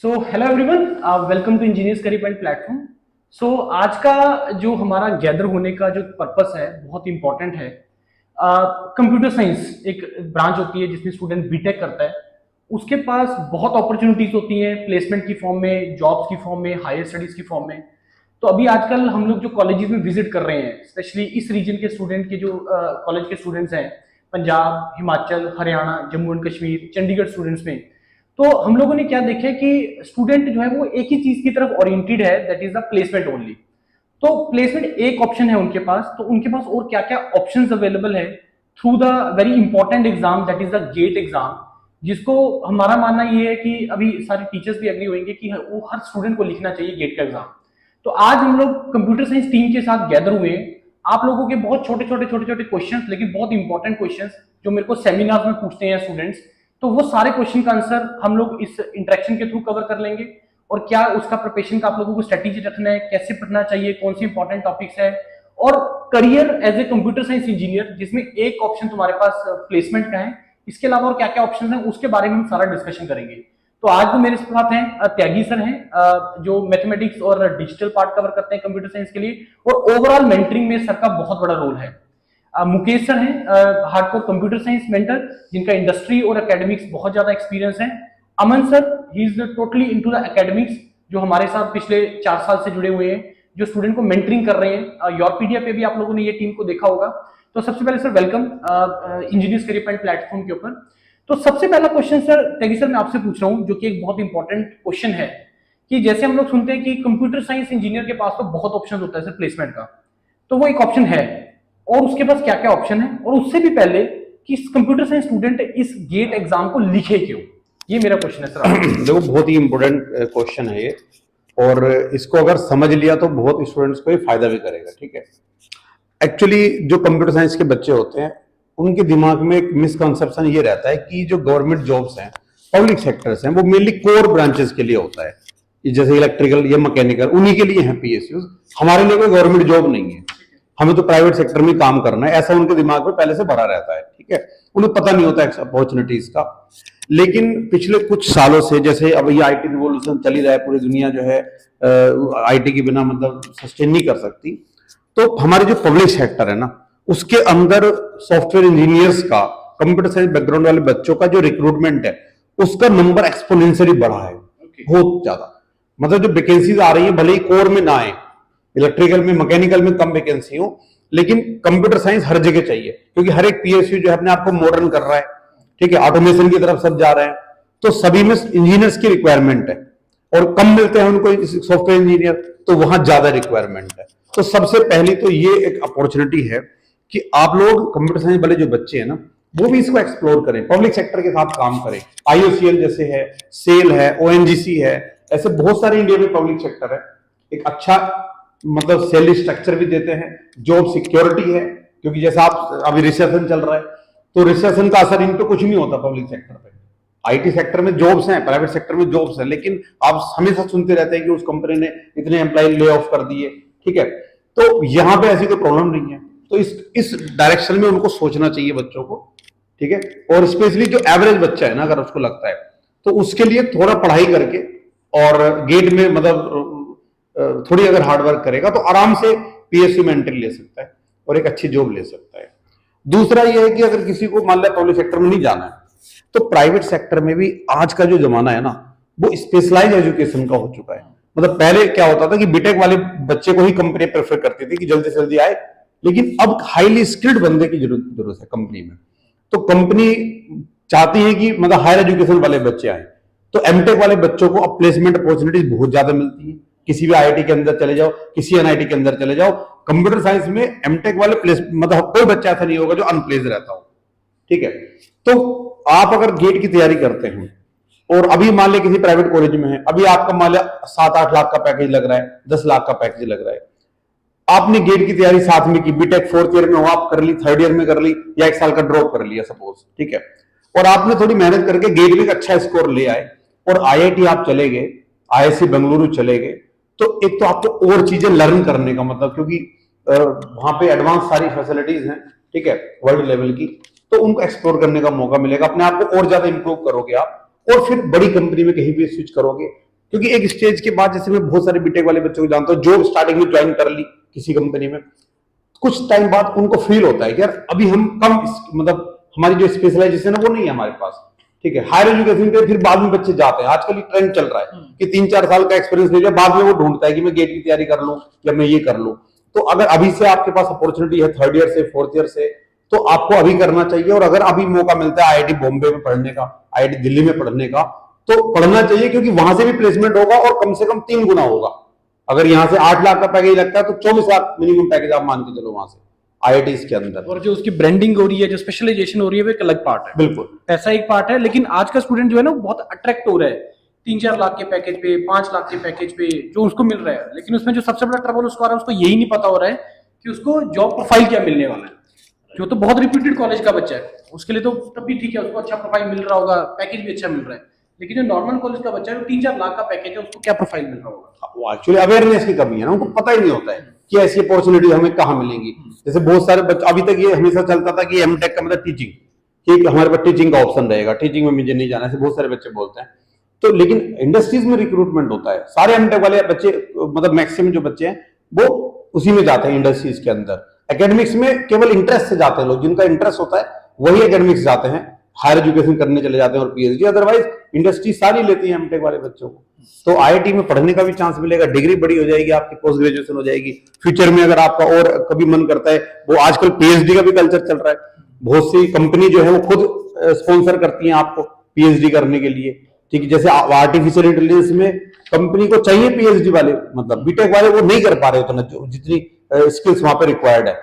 So hello everyone, welcome to engineers career point platform. So आज का जो हमारा गैदर होने का जो पर्पस है बहुत इंपॉर्टेंट है। कंप्यूटर साइंस एक ब्रांच होती है जिसमें स्टूडेंट बीटेक करता है। उसके पास बहुत अपॉर्चुनिटीज होती हैं प्लेसमेंट की फॉर्म में, जॉब्स की फॉर्म में, हायर स्टडीज की फॉर्म में। तो अभी आजकल हम लोग जो कॉलेजेस में विजिट कर रहे हैं, स्पेशली इस रीजन के स्टूडेंट के जो कॉलेज के स्टूडेंट्स हैं, पंजाब, हिमाचल, हरियाणा, जम्मू एंड कश्मीर, चंडीगढ़ स्टूडेंट्स में, तो हम लोगों ने क्या देखा है कि स्टूडेंट जो है वो एक ही चीज की तरफ ओरिएंटेड है, that is the placement only. तो प्लेसमेंट एक ऑप्शन है उनके पास, तो उनके पास और क्या क्या ऑप्शंस अवेलेबल है through the very important exam that is the GATE exam, जिसको हमारा मानना ये है कि अभी सारे टीचर्स भी एग्री होंगे कि वो हर स्टूडेंट को लिखना चाहिए गेट का एग्जाम। तो आज हम लोग कंप्यूटर साइंस टीम के साथ गैदर हुए हैं। आप लोगों के बहुत छोटे छोटे क्वेश्चंस, लेकिन बहुत इंपॉर्टेंट क्वेश्चंस जो मेरे को सेमिनार में पूछते हैं स्टूडेंट्स, तो वो सारे क्वेश्चन का आंसर हम लोग इस इंटरेक्शन के थ्रू कवर कर लेंगे। और क्या उसका प्रिपरेशन का आप लोगों को स्ट्रेटेजी रखना है, कैसे पढ़ना चाहिए, कौन सी इंपॉर्टेंट टॉपिक्स है, और career as a computer science engineer जिसमें एक ऑप्शन तुम्हारे पास प्लेसमेंट का है, इसके अलावा और क्या क्या ऑप्शन है उसके बारे में हम सारा डिस्कशन करेंगे। तो आज जो मेरे साथ हैं त्यागी सर हैं, जो मैथमेटिक्स और डिजिटल पार्ट कवर करते हैं कंप्यूटर साइंस के लिए, और ओवरऑल मेंटरिंग में सर का बहुत बड़ा रोल है। मुकेश सर हैं, हार्डकोर कंप्यूटर साइंस मेंटर, जिनका इंडस्ट्री और एकेडमिक्स बहुत ज्यादा एक्सपीरियंस है। Aman sir, he is totally into the academics, जो हमारे साथ पिछले 4 साल से जुड़े हुए हैं, जो स्टूडेंट को मेंटरिंग कर रहे हैं। योरपीडिया पे भी आप लोगों ने ये टीम को देखा होगा। तो सबसे पहले sir welcome engineers career point platform के ऊपर। तो सबसे पहला क्वेश्चन सर त्यागी सर मैं आपसे पूछ रहा हूँ, जो कि एक बहुत इंपॉर्टेंट क्वेश्चन है, कि जैसे हम लोग सुनते हैं कि कंप्यूटर साइंस इंजीनियर के पास तो बहुत ऑप्शन होता है सर प्लेसमेंट का, तो वो एक ऑप्शन है, और उसके पास क्या क्या ऑप्शन है, और उससे भी पहले कि कंप्यूटर साइंस स्टूडेंट इस गेट एग्जाम को लिखे क्यों, ये मेरा क्वेश्चन है सर। देखो, बहुत ही इंपॉर्टेंट क्वेश्चन है ये, और इसको अगर समझ लिया तो बहुत स्टूडेंट्स को ये फायदा भी करेगा। ठीक है, एक्चुअली जो कंप्यूटर साइंस के बच्चे होते हैं उनके दिमाग में एक मिसकंसेप्शन ये रहता है कि जो गवर्नमेंट जॉब्स हैं, पब्लिक सेक्टर्स हैं, वो मेनली कोर ब्रांचेस के लिए होता है, जैसे इलेक्ट्रिकल या मैकेनिकल, उन्हीं के लिए है पीएसयूज। हमारे लिए कोई गवर्नमेंट जॉब नहीं है, हमें तो प्राइवेट सेक्टर में काम करना है, ऐसा उनके दिमाग में पहले से भरा रहता है। ठीक है, उन्हें पता नहीं होता अपॉर्चुनिटीज का। लेकिन पिछले कुछ सालों से, जैसे अब ये आईटी रिवॉल्यूशन चल ही रहा है, पूरी दुनिया जो है आईटी के बिना मतलब सस्टेन नहीं कर सकती, तो हमारे जो पब्लिक सेक्टर है ना, उसके अंदर सॉफ्टवेयर इंजीनियर्स का, कंप्यूटर साइंस बैकग्राउंड वाले बच्चों का जो रिक्रूटमेंट है, उसका नंबर एक्सपोनेंशियली बढ़ा है, बहुत ज्यादा। मतलब जो वैकेंसीज आ रही है, भले ही कोर में ना आए, इलेक्ट्रिकल में, मैकेनिकल में कम वैकेंसी हो, लेकिन कंप्यूटर साइंस हर जगह चाहिए, क्योंकि हर एक पीएसयू जो है अपने आप को मॉडर्न कर रहा है। ठीक है, ऑटोमेशन की तरफ सब जा रहे हैं, तो सभी में इंजीनियर्स की रिक्वायरमेंट है, और कम मिलते हैं उनको सॉफ्टवेयर इंजीनियर, तो वहां ज्यादा रिक्वायरमेंट है। तो सबसे पहली तो ये एक अपॉर्चुनिटी है कि आप लोग कंप्यूटर साइंस वाले जो बच्चे हैं ना, वो भी इसको एक्सप्लोर करें, पब्लिक सेक्टर के साथ काम करें। आईओसीएल जैसे है, सेल है, ओएनजीसी है, ऐसे बहुत सारे इंडिया में पब्लिक सेक्टर है। एक अच्छा मतलब सैलरी स्ट्रक्चर भी देते हैं, जॉब सिक्योरिटी है, क्योंकि जैसा आप अभी रिसेशन चल रहा है, तो रिसेशन का असर इन पे कुछ नहीं होता पब्लिक सेक्टर पे। आईटी सेक्टर में जॉब्स हैं, प्राइवेट सेक्टर में जॉब्स हैं, लेकिन आप हमेशा सुनते रहते हैं कि उस कंपनी ने इतने एम्प्लॉय ले ऑफ कर दिए। ठीक है, तो यहां पे ऐसी कोई प्रॉब्लम नहीं है, तो इस डायरेक्शन में उनको सोचना चाहिए बच्चों को। ठीक है, और स्पेशली जो एवरेज बच्चा है ना, अगर उसको लगता है, तो उसके लिए थोड़ा पढ़ाई करके और गेट में मतलब थोड़ी अगर हार्डवर्क करेगा तो आराम से पीएसयू में एंट्री ले सकता है और एक अच्छी जॉब ले सकता है। दूसरा यह है कि अगर किसी को मान लिया पब्लिक सेक्टर में नहीं जाना है, तो प्राइवेट सेक्टर में भी आज का जो जमाना है ना, वो स्पेशलाइज एजुकेशन का हो चुका है। मतलब पहले क्या होता था कि बीटेक वाले बच्चे को ही कंपनी प्रेफर करती थी कि जल्दी से जल्दी आए, लेकिन अब हाईली स्किल्ड बंदे की जरूरत है कंपनी में। तो कंपनी चाहती है कि मतलब हायर एजुकेशन वाले बच्चे आए, तो एमटेक वाले बच्चों को अब प्लेसमेंट अपॉर्चुनिटीज बहुत ज्यादा मिलती है। किसी भी आईआईटी के अंदर चले जाओ, किसी एनआईटी के अंदर चले जाओ, कंप्यूटर साइंस में एमटेक वाले प्लेस मतलब कोई बच्चा ऐसा नहीं होगा जो अनप्लेस्ड रहता हो। ठीक है, तो आप अगर गेट की तैयारी करते हैं और अभी मान लिया किसी प्राइवेट कॉलेज में है, अभी आपका मान लिया 7-8 लाख का पैकेज लग रहा है, 10 लाख का पैकेज लग रहा है, आपने गेट की तैयारी साथ में की, बीटेक 4th ईयर में हो आप कर ली, 3rd ईयर में कर ली, या 1 साल का ड्रॉप कर लिया सपोज। ठीक है, और आपने थोड़ी मेहनत करके गेट में एक अच्छा स्कोर ले आए और आईआईटी आप चले गए, आईआईसी बेंगलुरु चले गए, तो एक तो आपको और चीजें लर्न करने का मतलब, क्योंकि वहां पे एडवांस सारी फैसिलिटीज हैं, ठीक है, वर्ल्ड लेवल की, तो उनको एक्सप्लोर करने का मौका मिलेगा, अपने आप को और ज्यादा इंप्रूव करोगे आप, और फिर बड़ी कंपनी में कहीं भी स्विच करोगे क्योंकि एक स्टेज के बाद, जैसे मैं बहुत सारे बीटेक वाले बच्चों को जानता हूँ जो स्टार्टिंग में ज्वाइन कर ली किसी कंपनी में, कुछ टाइम बाद उनको फील होता है कि यार अभी हम कम मतलब हमारी जो स्पेशलाइजेशन है वो नहीं है हमारे पास, ठीक है। हायर एजुकेशन पे फिर बाद में बच्चे जाते हैं, आजकल ट्रेंड चल रहा है कि 3-4 साल का एक्सपीरियंस ले लिया, बाद में वो ढूंढता है कि मैं गेट की तैयारी कर लूं या मैं ये कर लूं। तो अगर अभी से आपके पास अपॉर्चुनिटी है 3rd ईयर से 4th ईयर से, तो आपको अभी करना चाहिए। और अगर अभी मौका मिलता है आईआईटी बॉम्बे में पढ़ने का, आईआईटी दिल्ली में पढ़ने का, तो पढ़ना चाहिए, क्योंकि वहां से भी प्लेसमेंट होगा और कम से कम 3 गुना होगा। अगर यहाँ से 8 लाख का पैकेज लगता है तो 24 लाख मिनिमम पैकेज आप मान के चलो वहां से आईआईटी के अंदर। और जो उसकी ब्रांडिंग हो रही है, जो स्पेशलाइजेशन हो रही है, वो एक अलग पार्ट है। बिल्कुल, ऐसा एक पार्ट है। लेकिन आज का स्टूडेंट जो है ना बहुत अट्रैक्ट हो रहा है 3-4 लाख के पैकेज पे, 5 लाख के पैकेज पे जो उसको मिल रहा है। लेकिन उसमें जो सबसे बड़ा ट्रबल उसको आ रहा है, उसको यही नहीं पता हो रहा है कि उसको जॉब प्रोफाइल क्या मिलने वाला है। जो तो बहुत रिपीटेड कॉलेज का बच्चा है उसके लिए तो तब भी ठीक है, उसको अच्छा प्रोफाइल मिल रहा होगा, पैकेज भी अच्छा मिल रहा है। लेकिन जो नॉर्मल कॉलेज का बच्चा है, जो 3-4 लाख का पैकेज है, उसको क्या प्रोफाइल मिल रहा होगा? वो एक्चुअली अवेयरनेस की कमी है ना, उनको पता ही नहीं होता है कि ऐसी अपॉर्चुनिटी हमें कहाँ मिलेंगी। जैसे बहुत सारे बच्चे, अभी तक ये हमेशा चलता था कि एमटेक का मतलब टीचिंग, कि हमारे पास टीचिंग का ऑप्शन रहेगा, टीचिंग में मुझे नहीं जाना, ऐसे बहुत सारे बच्चे बोलते हैं। तो लेकिन इंडस्ट्रीज में रिक्रूटमेंट होता है, सारे एमटेक वाले बच्चे मतलब मैक्सिमम जो बच्चे हैं वो उसी में जाते हैं इंडस्ट्रीज के अंदर। एकेडमिक्स में केवल इंटरेस्ट से जाते हैं लोग, जिनका इंटरेस्ट होता है वही एकेडमिक्स जाते हैं, हायर एजुकेशन करने चले जाते हैं और पीएचडी। अदरवाइज इंडस्ट्री सारी लेती है एमटेक वाले बच्चों को। तो आईआईटी में पढ़ने का भी चांस मिलेगा, डिग्री बड़ी हो जाएगी आपकी, पोस्ट ग्रेजुएशन हो जाएगी। फ्यूचर में अगर आपका और कभी मन करता है, वो आजकल पीएचडी का भी कल्चर चल रहा है, बहुत सी कंपनी जो है वो खुद स्पॉन्सर करती है आपको पीएचडी करने के लिए, ठीक है। जैसे आर्टिफिशियल इंटेलिजेंस में कंपनी को चाहिए पीएचडी वाले, मतलब बीटेक वाले वो नहीं कर पा रहे उतना, जितनी स्किल्स वहां पे रिक्वायर्ड है।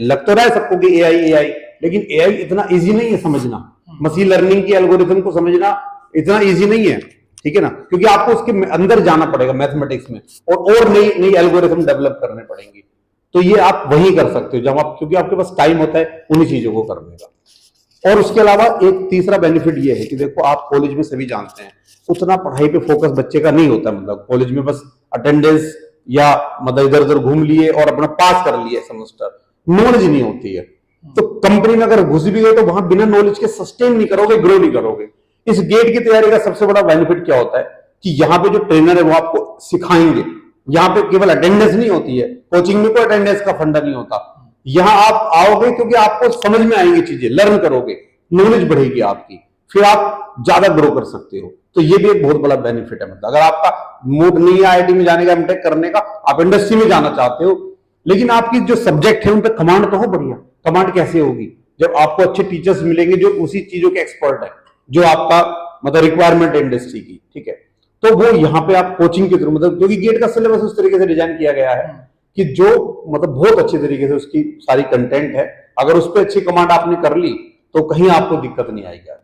लग तो रहा है सबको कि एआई, लेकिन एआई इतना इजी नहीं है समझना, मशीन लर्निंग की एल्गोरिथम को समझना इतना इजी नहीं है, ठीक है ना, क्योंकि आपको उसके अंदर जाना पड़ेगा मैथमेटिक्स में, और नई नई एल्गोरिथम डेवलप करने पड़ेंगी। तो ये आप वही कर सकते हो जब आप, क्योंकि आपके पास टाइम होता है उन्हीं चीजों को करने का। और उसके अलावा एक तीसरा बेनिफिट ये है कि देखो, आप कॉलेज में सभी जानते हैं उतना पढ़ाई पे फोकस बच्चे का नहीं होता, मतलब कॉलेज में बस अटेंडेंस या मतलब इधर उधर घूम लिए और अपना पास कर लिए सेमेस्टर, नॉलेज नहीं होती है। तो कंपनी में अगर घुस भी गए तो वहां बिना नॉलेज के सस्टेन नहीं करोगे, ग्रो नहीं करोगे। इस गेट की तैयारी का सबसे बड़ा बेनिफिट क्या होता है कि यहाँ पे जो ट्रेनर है वो आपको सिखाएंगे। यहाँ पे केवल अटेंडेंस नहीं होती है, कोचिंग में कोई अटेंडेंस का फंडा नहीं होता। यहाँ आप आओगे क्योंकि आपको समझ में आएंगी चीजें, लर्न करोगे, नॉलेज बढ़ेगी आपकी, फिर आप ज्यादा ग्रो कर सकते हो। तो ये भी एक बहुत बड़ा बेनिफिट है। मतलब अगर आपका मूड नहीं है आईआईटी में जाने का, एमटेक करने का, आप इंडस्ट्री में जाना चाहते हो, लेकिन आपकी जो सब्जेक्ट है उन पर कमांड तो हो बढ़िया। कमांड कैसे होगी? जब आपको अच्छे टीचर्स मिलेंगे जो उसी चीजों के एक्सपर्ट है, जो आपका मतलब रिक्वायरमेंट है इंडस्ट्री की, ठीक है। तो वो यहाँ पे आप कोचिंग के थ्रू, मतलब क्योंकि गेट का सिलेबस उस तरीके से डिजाइन किया गया है कि जो मतलब बहुत अच्छे तरीके से उसकी सारी कंटेंट है, अगर उस पर अच्छी कमांड आपने कर ली तो कहीं आपको दिक्कत नहीं आएगी आगे।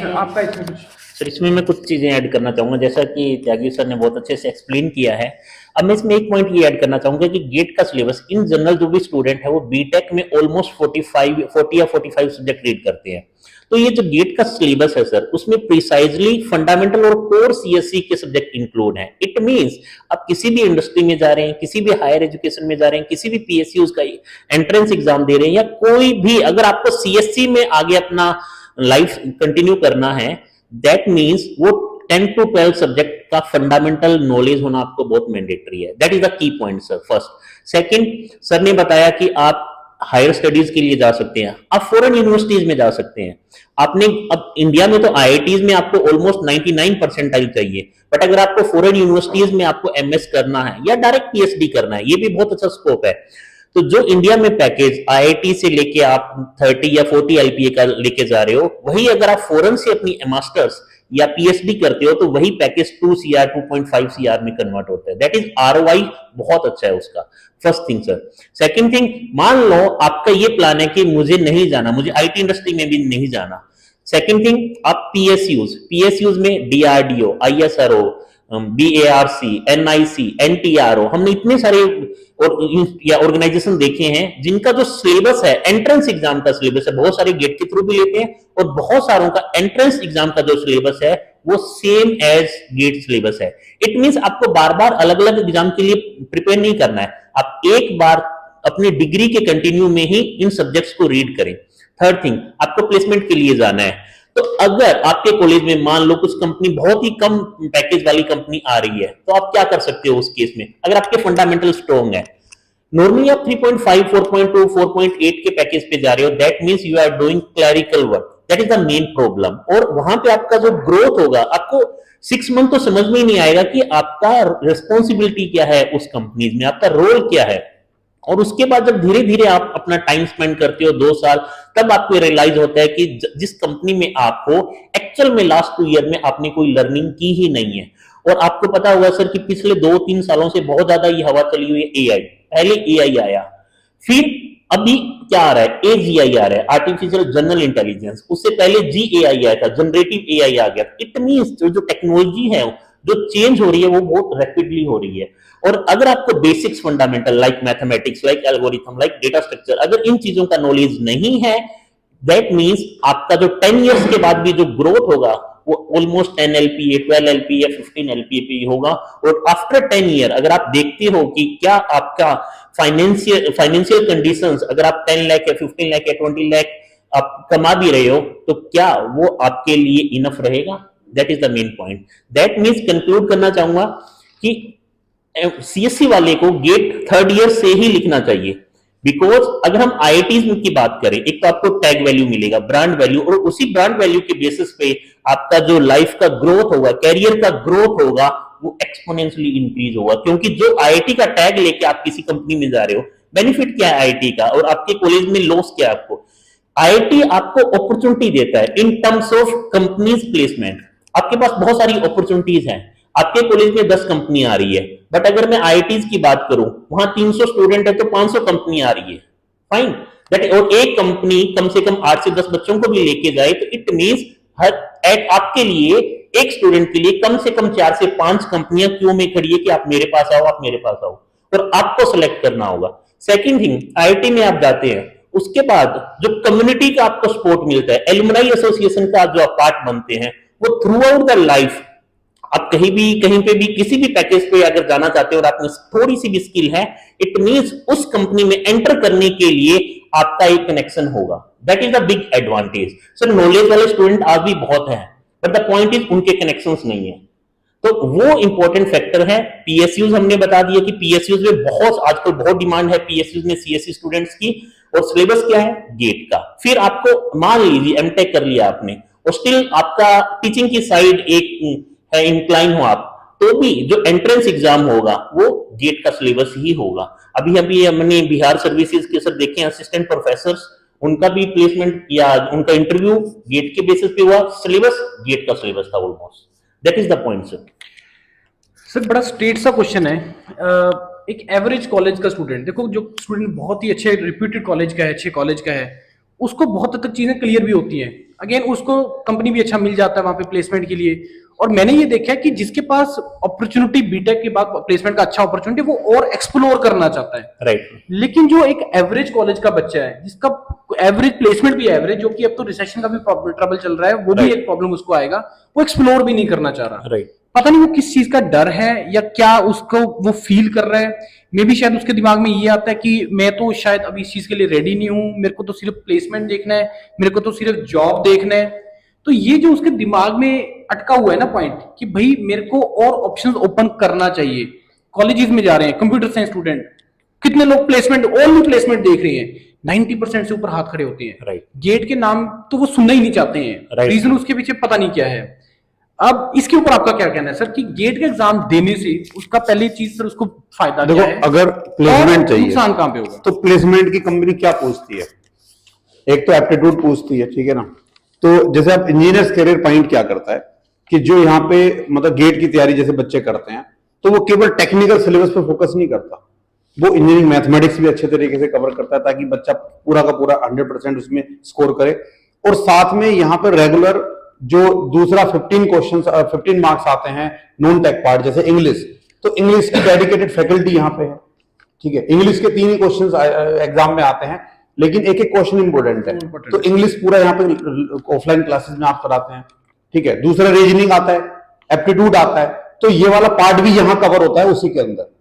आपका इसमें कुछ? सर इसमें मैं कुछ चीजें ऐड करना चाहूंगा, जैसा कि त्यागी सर ने बहुत अच्छे से एक्सप्लेन किया है। अब मैं इसमें एक पॉइंट ये ऐड करना चाहूंगा कि गेट का सिलेबस इन जनरल जो भी स्टूडेंट है वो बीटेक में ऑलमोस्ट 40 या 45 सब्जेक्ट रीड करते हैं। तो ये जो गेट का सिलेबस है सर, उसमें प्रिसाइजली फंडामेंटल और कोर सीएससी के सब्जेक्ट इंक्लूड हैं। इट मींस आप किसी भी इंडस्ट्री में जा रहे हैं, किसी भी हायर एजुकेशन में जा रहे हैं, किसी भी पीएसयूज का एंट्रेंस एग्जाम दे रहे हैं, या कोई भी अगर आपको सीएससी में आगे अपना लाइफ कंटिन्यू करना है, दैट मींस वो 10 to 12 सब्जेक्ट का फंडामेंटल नॉलेज होना आपको बहुत मैंडेटरी है। That is the key point sir, first. Second, sir ने बताया कि आप हायर स्टडीज के लिए जा सकते हैं, आप फॉरेन यूनिवर्सिटीज में जा सकते हैं। आपने अब इंडिया में तो आईआईटीज में आपको ऑलमोस्ट 99 परसेंटाइल चाहिए, बट अगर आपको फॉरेन यूनिवर्सिटीज में आपको एमएस करना है या डायरेक्ट पीएचडी करना है, ये भी बहुत अच्छा स्कोप है। तो जो इंडिया में पैकेज आईआईटी से लेके आप 30 या 40 एलपीए का लेके जा रहे हो, वही अगर आप फॉरेन से अपनी मास्टर्स या पीएचडी करते हो तो वही पैकेज 2 CR 2.5 CR में कन्वर्ट होता है। दैट इज आरओआई बहुत अच्छा है उसका। First thing sir. Second thing, मान लो आपका ये प्लान है कि मुझे नहीं जाना, मुझे आईटी इंडस्ट्री में भी नहीं जाना। सेकंड थिंग, आप पीएसयूज में DRDO, ISRO, BARC, NIC, NTRO, हमने इतने सारे ऑर्गेनाइजेशन देखे हैं जिनका जो सिलेबस है, एंट्रेंस एग्जाम का सिलेबस है, बहुत सारे गेट के थ्रू भी लेते हैं, और बहुत सारों का एंट्रेंस एग्जाम का जो सिलेबस है वो सेम एज गेट सिलेबस है। इट मींस आपको बार बार अलग अलग एग्जाम के लिए प्रिपेयर नहीं करना है, आप एक बार अपनी डिग्री के कंटिन्यू में ही इन सब्जेक्ट्स को रीड करें। थर्ड थिंग, आपको प्लेसमेंट के लिए जाना है, तो अगर आपके कॉलेज में मान लो कुछ कंपनी बहुत ही कम पैकेज वाली कंपनी आ रही है, तो आप क्या कर सकते हो उस केस में, अगर आपके फंडामेंटल स्ट्रॉन्ग है। नॉर्मली आप 3.5, 4.2, 4.8 के पैकेज पे जा रहे हो, that means you are doing clerical work, that is the main problem. और वहां पे आपका जो ग्रोथ होगा, आपको 6 मंथ तो समझ में ही नहीं आएगा कि आपका रिस्पॉन्सिबिलिटी क्या है उस कंपनी में, आपका रोल क्या है। और उसके बाद जब धीरे धीरे आप अपना टाइम स्पेंड करते हो 2 साल, तब आपको रियलाइज होता है कि जिस कंपनी में आप हो, एक्चुअल में लास्ट 2 ईयर में आपने कोई लर्निंग की ही नहीं है। और आपको पता होगा सर कि पिछले 2-3 सालों से बहुत ज्यादा ये हवा चली हुई है एआई। पहले एआई आया, फिर अभी क्या आ रहा है, एजीआई आ रहा है, आर्टिफिशियल जनरल इंटेलिजेंस। उससे पहले जीएआई आया था, जनरेटिव एआई आ गया। इट मींस जो टेक्नोलॉजी है, जो चेंज हो रही है, वो बहुत रैपिडली हो रही है। और अगर आपको basics fundamental like mathematics, like algorithm, like data structure, अगर इन चीजों का नॉलेज नहीं है, दैट मींस आपका जो 10 इयर्स के बाद भी जो ग्रोथ होगा वो ऑलमोस्ट 10 एलपीए, 12 एलपीए, 15 एलपीए पे होगा। और आफ्टर 10 ईयर अगर आप देखते हो कि क्या आपका फाइनेंशियल कंडीशंस, अगर आप 10 लाख या 15 लाख या 20 लाख आप कमा भी रहे हो, तो क्या वो आपके लिए इनफ रहेगा? That is the main point. That means conclude करना चाहूंगा कि सीएससी वाले को गेट 3rd ईयर से ही लिखना चाहिए। बिकॉज अगर हम आईआईटीज की बात करें, एक तो आपको टैग वैल्यू मिलेगा, ब्रांड वैल्यू, और उसी ब्रांड वैल्यू के बेसिस पे आपका जो लाइफ का ग्रोथ होगा, कैरियर का ग्रोथ होगा, वो एक्सपोनेंशियली इंक्रीज होगा। क्योंकि जो आईआईटी का टैग लेके आप किसी कंपनी में जा रहे हो, बेनिफिट क्या है आईआईटी का, और आपके कॉलेज में लॉस क्या है आपको? आईआईटी आपको अपॉर्चुनिटी देता है in terms of companies placement. आपके पास बहुत सारी अपॉर्चुनिटीज हैं, आपके कॉलेज में 10 कंपनी आ रही है, बट अगर मैं आईआईटीज की बात करूं, वहां 300 स्टूडेंट है तो 500 कंपनी आ रही है, फाइन। दैट, और एक कंपनी कम से कम 8 से 10 बच्चों को भी लेके जाए, तो इट मींस आपके लिए, एक स्टूडेंट के लिए कम से कम 4 से 5 कंपनियां क्यों में खड़ी है कि आप मेरे पास आओ, आप मेरे पास आओ, और आपको सेलेक्ट करना होगा। सेकंड थिंग, आईआईटी में आप जाते हैं, उसके बाद जो कम्युनिटी का आपको सपोर्ट मिलता है, एलुमनाई एसोसिएशन का जो आप पार्ट बनते हैं, वो थ्रू आउट द लाइफ आप कहीं पे भी किसी भी पैकेज पे अगर जाना चाहते हो और आप में थोड़ी सी भी स्किल है, इट मींस उस कंपनी में एंटर करने के लिए आपका एक कनेक्शन होगा। That is the big advantage. Sir knowledge वाले स्टूडेंट आज भी बहुत हैं, बट द पॉइंट इज उनके कनेक्शंस नहीं है, तो वो इंपॉर्टेंट फैक्टर है। पीएसयूज हमने बता दिया कि पीएसयूज में आजकल बहुत डिमांड है पीएसयूज में सीएससी स्टूडेंट्स की। और सिलेबस क्या है? गेट का। फिर आपको मान लीजिए एमटेक कर लिया आपने और स्टिल आपका टीचिंग की साइड एक है, इंक्लाइन हो आप, तो भी जो एंट्रेंस एग्जाम होगा वो गेट का सिलेबस ही होगा। अभी हमने बिहार सर्विसेज के सर देखे असिस्टेंट प्रोफेसर्स, उनका भी प्लेसमेंट या उनका इंटरव्यू गेट के बेसिस पे हुआ, सिलेबस गेट का सिलेबस था almost. That is the point sir. Sir बड़ा स्ट्रेट सा क्वेश्चन है, एक एवरेज कॉलेज का स्टूडेंट, देखो जो स्टूडेंट बहुत ही अच्छे रिप्यूटेड कॉलेज का है, अच्छे कॉलेज का है, उसको बहुत हद तक चीजें क्लियर भी होती हैं, अगेन उसको कंपनी भी अच्छा मिल जाता है वहां पे प्लेसमेंट के लिए। और मैंने ये देखा है कि जिसके पास अपॉर्चुनिटी बीटेक के बाद प्लेसमेंट का अच्छा अपॉर्चुनिटी, वो और एक्सप्लोर करना चाहता है, राइट। लेकिन जो एक एवरेज कॉलेज का बच्चा है, जिसका एवरेज प्लेसमेंट भी एवरेज, जो कि अब तो रिसेशन का भी ट्रबल चल रहा है, वो भी एक प्रॉब्लम उसको आएगा, वो एक्सप्लोर भी नहीं करना चाह रहा। राइट। पता नहीं वो किस चीज का डर है या क्या उसको वो फील कर रहा है। मे भी शायद उसके दिमाग में ये आता है कि मैं तो शायद अभी इस चीज के लिए रेडी नहीं हूं, मेरे को तो सिर्फ प्लेसमेंट देखना है, मेरे को तो सिर्फ जॉब देखना है। तो ये जो उसके दिमाग में अटका हुआ है ना पॉइंट, कि भाई मेरे को और ऑप्शंस ओपन करना चाहिए। कॉलेजेस में जा रहे हैं कंप्यूटर साइंस स्टूडेंट, कितने लोग प्लेसमेंट, ओनली प्लेसमेंट देख रहे हैं, 90% से ऊपर हाथ खड़े होते हैं। राइट। गेट के नाम तो वो सुनना ही नहीं चाहते हैं, रीजन उसके पीछे पता नहीं क्या है। अब इसके ऊपर आपका क्या कहना है सर, कि गेट का एग्जाम देने से उसका पहली चीज सर उसको फायदा क्या है? अगर प्लेसमेंट चाहिए, नुकसान कहां पे होगा? तो प्लेसमेंट की कंपनी क्या पूछती है? एक तो एप्टीट्यूड पूछती है, ठीक है ना। तो जैसे आप इंजीनियर्स करियर पॉइंट क्या करता है कि जो यहाँ पे मतलब गेट की तैयारी जैसे बच्चे करते हैं, तो वो केवल टेक्निकल सिलेबस पे फोकस नहीं करता, वो इंजीनियरिंग मैथमेटिक्स भी अच्छे तरीके से कवर करता है, ताकि बच्चा पूरा का पूरा 100% उसमें स्कोर करे। और साथ में यहाँ पर रेगुलर जो दूसरा 15 मार्क्स आते हैं नॉन टेक पार्ट, जैसे इंग्लिश, तो इंग्लिश की डेडिकेटेड फैकल्टी यहाँ पे है, ठीक है। इंग्लिश के 3 ही क्वेश्चन एग्जाम में आते हैं, लेकिन एक एक क्वेश्चन इंपॉर्टेंट है, तो इंग्लिश पूरा यहाँ पे ऑफलाइन क्लासेस में आप कराते हैं, ठीक है। दूसरा रीजनिंग आता है, एप्टीट्यूड आता है, तो ये वाला पार्ट भी यहाँ कवर होता है उसी के अंदर।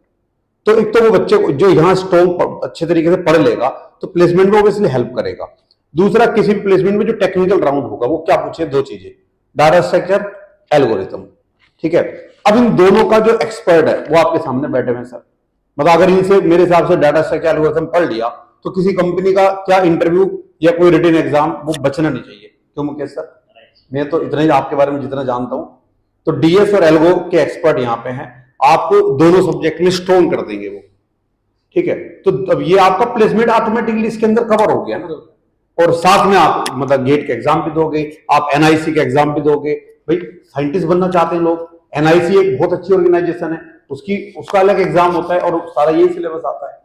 तो एक तो वो बच्चे को जो यहाँ स्ट्रॉन्ग अच्छे तरीके से पढ़ लेगा, तो प्लेसमेंट में ऑब्वियसली हेल्प करेगा। दूसरा, किसी भी प्लेसमेंट में जो टेक्निकल राउंड होगा वो क्या पूछे, दो चीजें, डाटा स्ट्रक्चर, एल्गोरिथम, ठीक है। अब इन दोनों का जो एक्सपर्ट है वो आपके सामने बैठे हुए हैं सर, मतलब अगर इनसे मेरे हिसाब से डाटा स्ट्रक्चर एल्गोरिथम पढ़ लिया तो किसी कंपनी का क्या इंटरव्यू या कोई रिटन एग्जाम वो बचना नहीं चाहिए। क्यों मुकेश सर? मैं तो इतना ही आपके बारे में जितना जानता हूं, तो डीएस और एल्गो के एक्सपर्ट यहाँ पे हैं, आपको दोनों सब्जेक्ट में स्ट्रॉन्ग कर देंगे वो, ठीक है। तो अब ये आपका प्लेसमेंट ऑटोमेटिकली इसके अंदर कवर हो गया ना, और साथ में आप मतलब गेट के एग्जाम भी दोगे, आप एनआईसी के एग्जाम भी दोगे। भाई साइंटिस्ट बनना चाहते हैं लोग, एनआईसी एक बहुत अच्छी ऑर्गेनाइजेशन है, उसका अलग एग्जाम होता है और सारा यही सिलेबस आता है,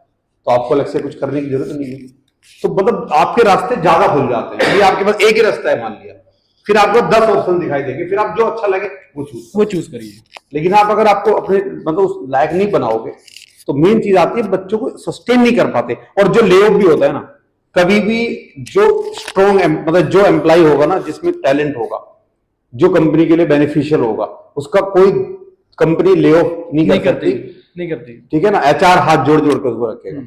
तो आपको अलग से कुछ करने की जरूरत नहीं है। तो मतलब आपके रास्ते ज्यादा खुल जाते हैं। ये आपके पास एक ही रास्ता है मान लिया, फिर आपको 10 ऑप्शन दिखाई देंगे, फिर आप जो अच्छा लगे वो चूज करिए। लेकिन आप अगर आपको अपने मतलब उस लायक नहीं बनाओगे तो मेन चीज आती है बच्चों को सस्टेन नहीं कर पाते। और जो ले ऑफ भी होता है ना, कभी भी जो स्ट्रॉन्ग मतलब जो एम्प्लॉय होगा ना, जिसमें टैलेंट होगा, जो कंपनी के लिए बेनिफिशियल होगा, उसका कोई कंपनी ले ऑफ नहीं करती, ठीक है ना। एचआर हाथ जोड़ जोड़ कर उसको रखेगा।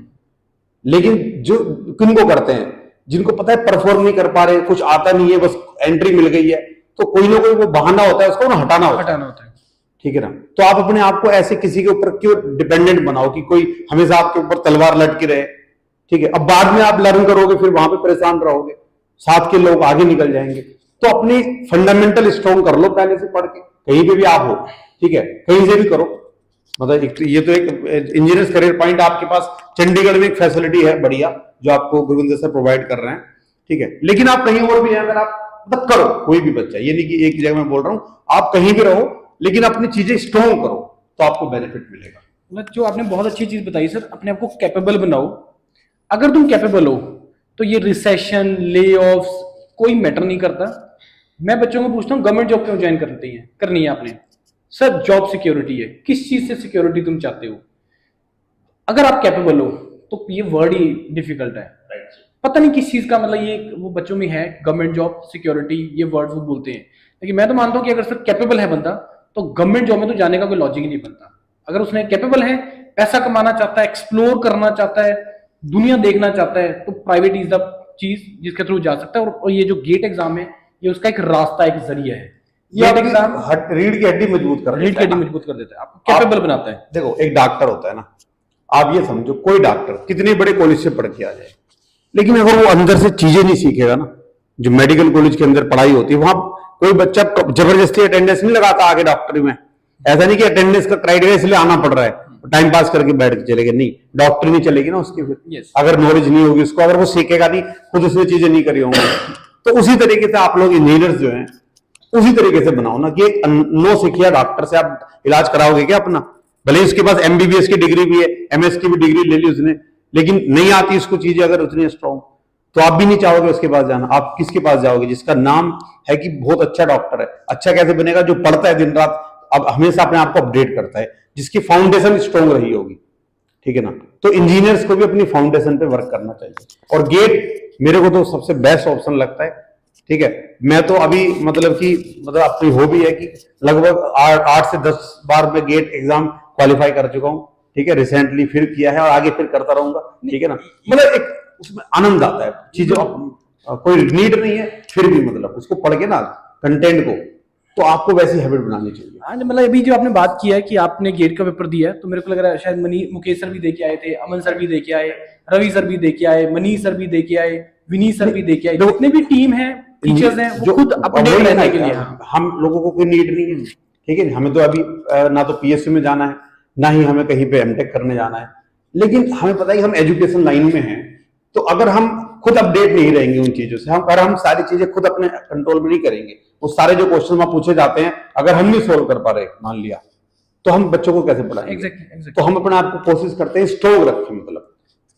लेकिन जो किनको करते हैं, जिनको पता है परफॉर्म नहीं कर पा रहे, कुछ आता नहीं है, बस एंट्री मिल गई है, तो कोई ना कोई वो बहाना होता है, उसको ना हटाना होता है, ठीक है ना। तो आप अपने आप को ऐसे किसी के ऊपर क्यों डिपेंडेंट बनाओ कि कोई हमेशा आपके ऊपर तलवार लटकी रहे, ठीक है। अब बाद में आप लर्न करोगे, फिर वहां पे परेशान रहोगे, साथ के लोग आगे निकल जाएंगे। तो अपनी फंडामेंटल स्ट्रॉन्ग कर लो पहले से पढ़ के, कहीं पे भी आप हो, ठीक है, कहीं से भी करो। मतलब ये तो एक इंजीनियर्स करियर पॉइंट आपके पास चंडीगढ़ में एक फैसिलिटी है बढ़िया, जो आपको गुरुविंदर सर प्रोवाइड कर रहे हैं, ठीक है। लेकिन आप कहीं और भी हैं, अगर आप मतलब करो, कोई भी बच्चा, ये नहीं कि एक ही जगह में बोल रहा हूं, आप कहीं भी रहो लेकिन अपनी चीजें स्ट्रॉन्ग करो तो आपको बेनिफिट मिलेगा। मतलब जो आपने बहुत अच्छी चीज बताई सर, अपने आप को कैपेबल बनाओ। अगर तुम कैपेबल हो तो ये रिसेशन, ले ऑफ्स कोई मैटर नहीं करता। मैं बच्चों को पूछता हूँ गवर्नमेंट जॉब क्यों ज्वाइन करनी है आपने? सर जॉब सिक्योरिटी है। किस चीज से सिक्योरिटी तुम चाहते हो? अगर आप कैपेबल हो तो ये वर्ड ही डिफिकल्ट है, पता नहीं किस चीज का मतलब ये वो बच्चों में है, गवर्नमेंट जॉब सिक्योरिटी, ये वर्ड वो बोलते हैं। लेकिन मैं तो मानता हूँ कि अगर सर कैपेबल है बंदा तो गवर्नमेंट जॉब में तो जाने का कोई लॉजिक ही नहीं बनता। अगर उसने कैपेबल है, पैसा कमाना चाहता है, एक्सप्लोर करना चाहता है, दुनिया देखना चाहता है, तो प्राइवेट इज द चीज जिसके थ्रू जा सकता है। और ये जो गेट एग्जाम है, ये उसका एक रास्ता, एक जरिया है। गेट एग्जाम रीढ़ की हड्डी मजबूत कर देता है, आपको कैपेबल बनाता है। देखो एक डॉक्टर होता है ना, आप ये समझो कोई डॉक्टर कितने बड़े कॉलेज से पढ़ के आ जाए, लेकिन अगर वो अंदर से चीजें नहीं सीखेगा ना, जो मेडिकल कॉलेज के अंदर पढ़ाई होती है, वहां कोई बच्चा जबरदस्ती अटेंडेंस नहीं लगाता आगे डॉक्टरी में। ऐसा नहीं कि अटेंडेंस का क्राइटेरिया इसलिए आना पड़ रहा है, टाइम पास करके बैठ के चलेगा, नहीं, डॉक्टरी नहीं चलेगी ना उसकी फिर। अगर नॉलेज नहीं होगी उसको, अगर वो सीखेगा नहीं, खुद उसने चीजें नहीं करी होंगी, तो उसी तरीके से आप लोग इंजीनियर्स जो हैं उसी तरीके से बनाओ ना, कि नो सीखिया डॉक्टर से आप इलाज कराओगे क्या अपना? भले उसके पास एमबीबीएस की डिग्री भी है, एमएस की भी डिग्री ले ली उसने, लेकिन नहीं आती उसको चीजें अगर उतनी स्ट्रॉन्ग, तो आप भी नहीं चाहोगे उसके पास जाना। आप किसके पास जाओगे? जिसका नाम है कि बहुत अच्छा डॉक्टर है। अच्छा कैसे बनेगा? जो पढ़ता है दिन रात, अब हमेशा अपने आप को अपडेट करता है, जिसकी फाउंडेशन स्ट्रॉन्ग रही होगी, ठीक है ना। तो इंजीनियर्स को भी अपनी फाउंडेशन पे वर्क करना चाहिए। और गेट मेरे को तो सबसे बेस्ट ऑप्शन लगता है, ठीक है। मैं तो अभी मतलब अपनी हॉबी है कि लगभग 8 से 10 बार मैं गेट एग्जाम क्वालिफाई कर चुका हूँ, ठीक है। रिसेंटली फिर किया है और आगे फिर करता रहूंगा, ठीक है ना। मतलब एक उसमें आनंद आता है, चीजें कोई नीड नहीं है, फिर भी मतलब उसको पढ़ के ना कंटेंट को, तो आपको वैसी हैबिट बनानी चाहिए। हाँ, मतलब अभी जो आपने बात किया है कि आपने गेट का पेपर दिया है, तो मेरे को लग रहा है शायद मुकेश सर भी दे के आए थे, अमन सर भी दे के आए, रवि सर भी दे के आए, मनीष सर भी दे के आए, विनीत सर भी दे के आए। जितने भी टीम है, टीचर्स हैं, वो खुद अपडेट रहने के लिए, हम लोगों को कोई नीड नहीं है, ठीक है। हमें तो अभी ना तो पीएसयू में जाना है, ना ही हमें कहीं पे एमटेक करने जाना है, लेकिन हमें पता है कि हम एजुकेशन लाइन में हैं। तो अगर हम खुद अपडेट नहीं रहेंगे उन चीजों से, अगर हम सारी चीजें खुद अपने कंट्रोल में नहीं करेंगे, वो सारे जो क्वेश्चन वहां पूछे जाते हैं अगर हम नहीं सोल्व कर पा रहे मान लिया, तो हम बच्चों को कैसे पढ़ाएंगे? exactly. तो हम अपने आप को कोशिश करते हैं स्ट्रॉन्ग रखें, मतलब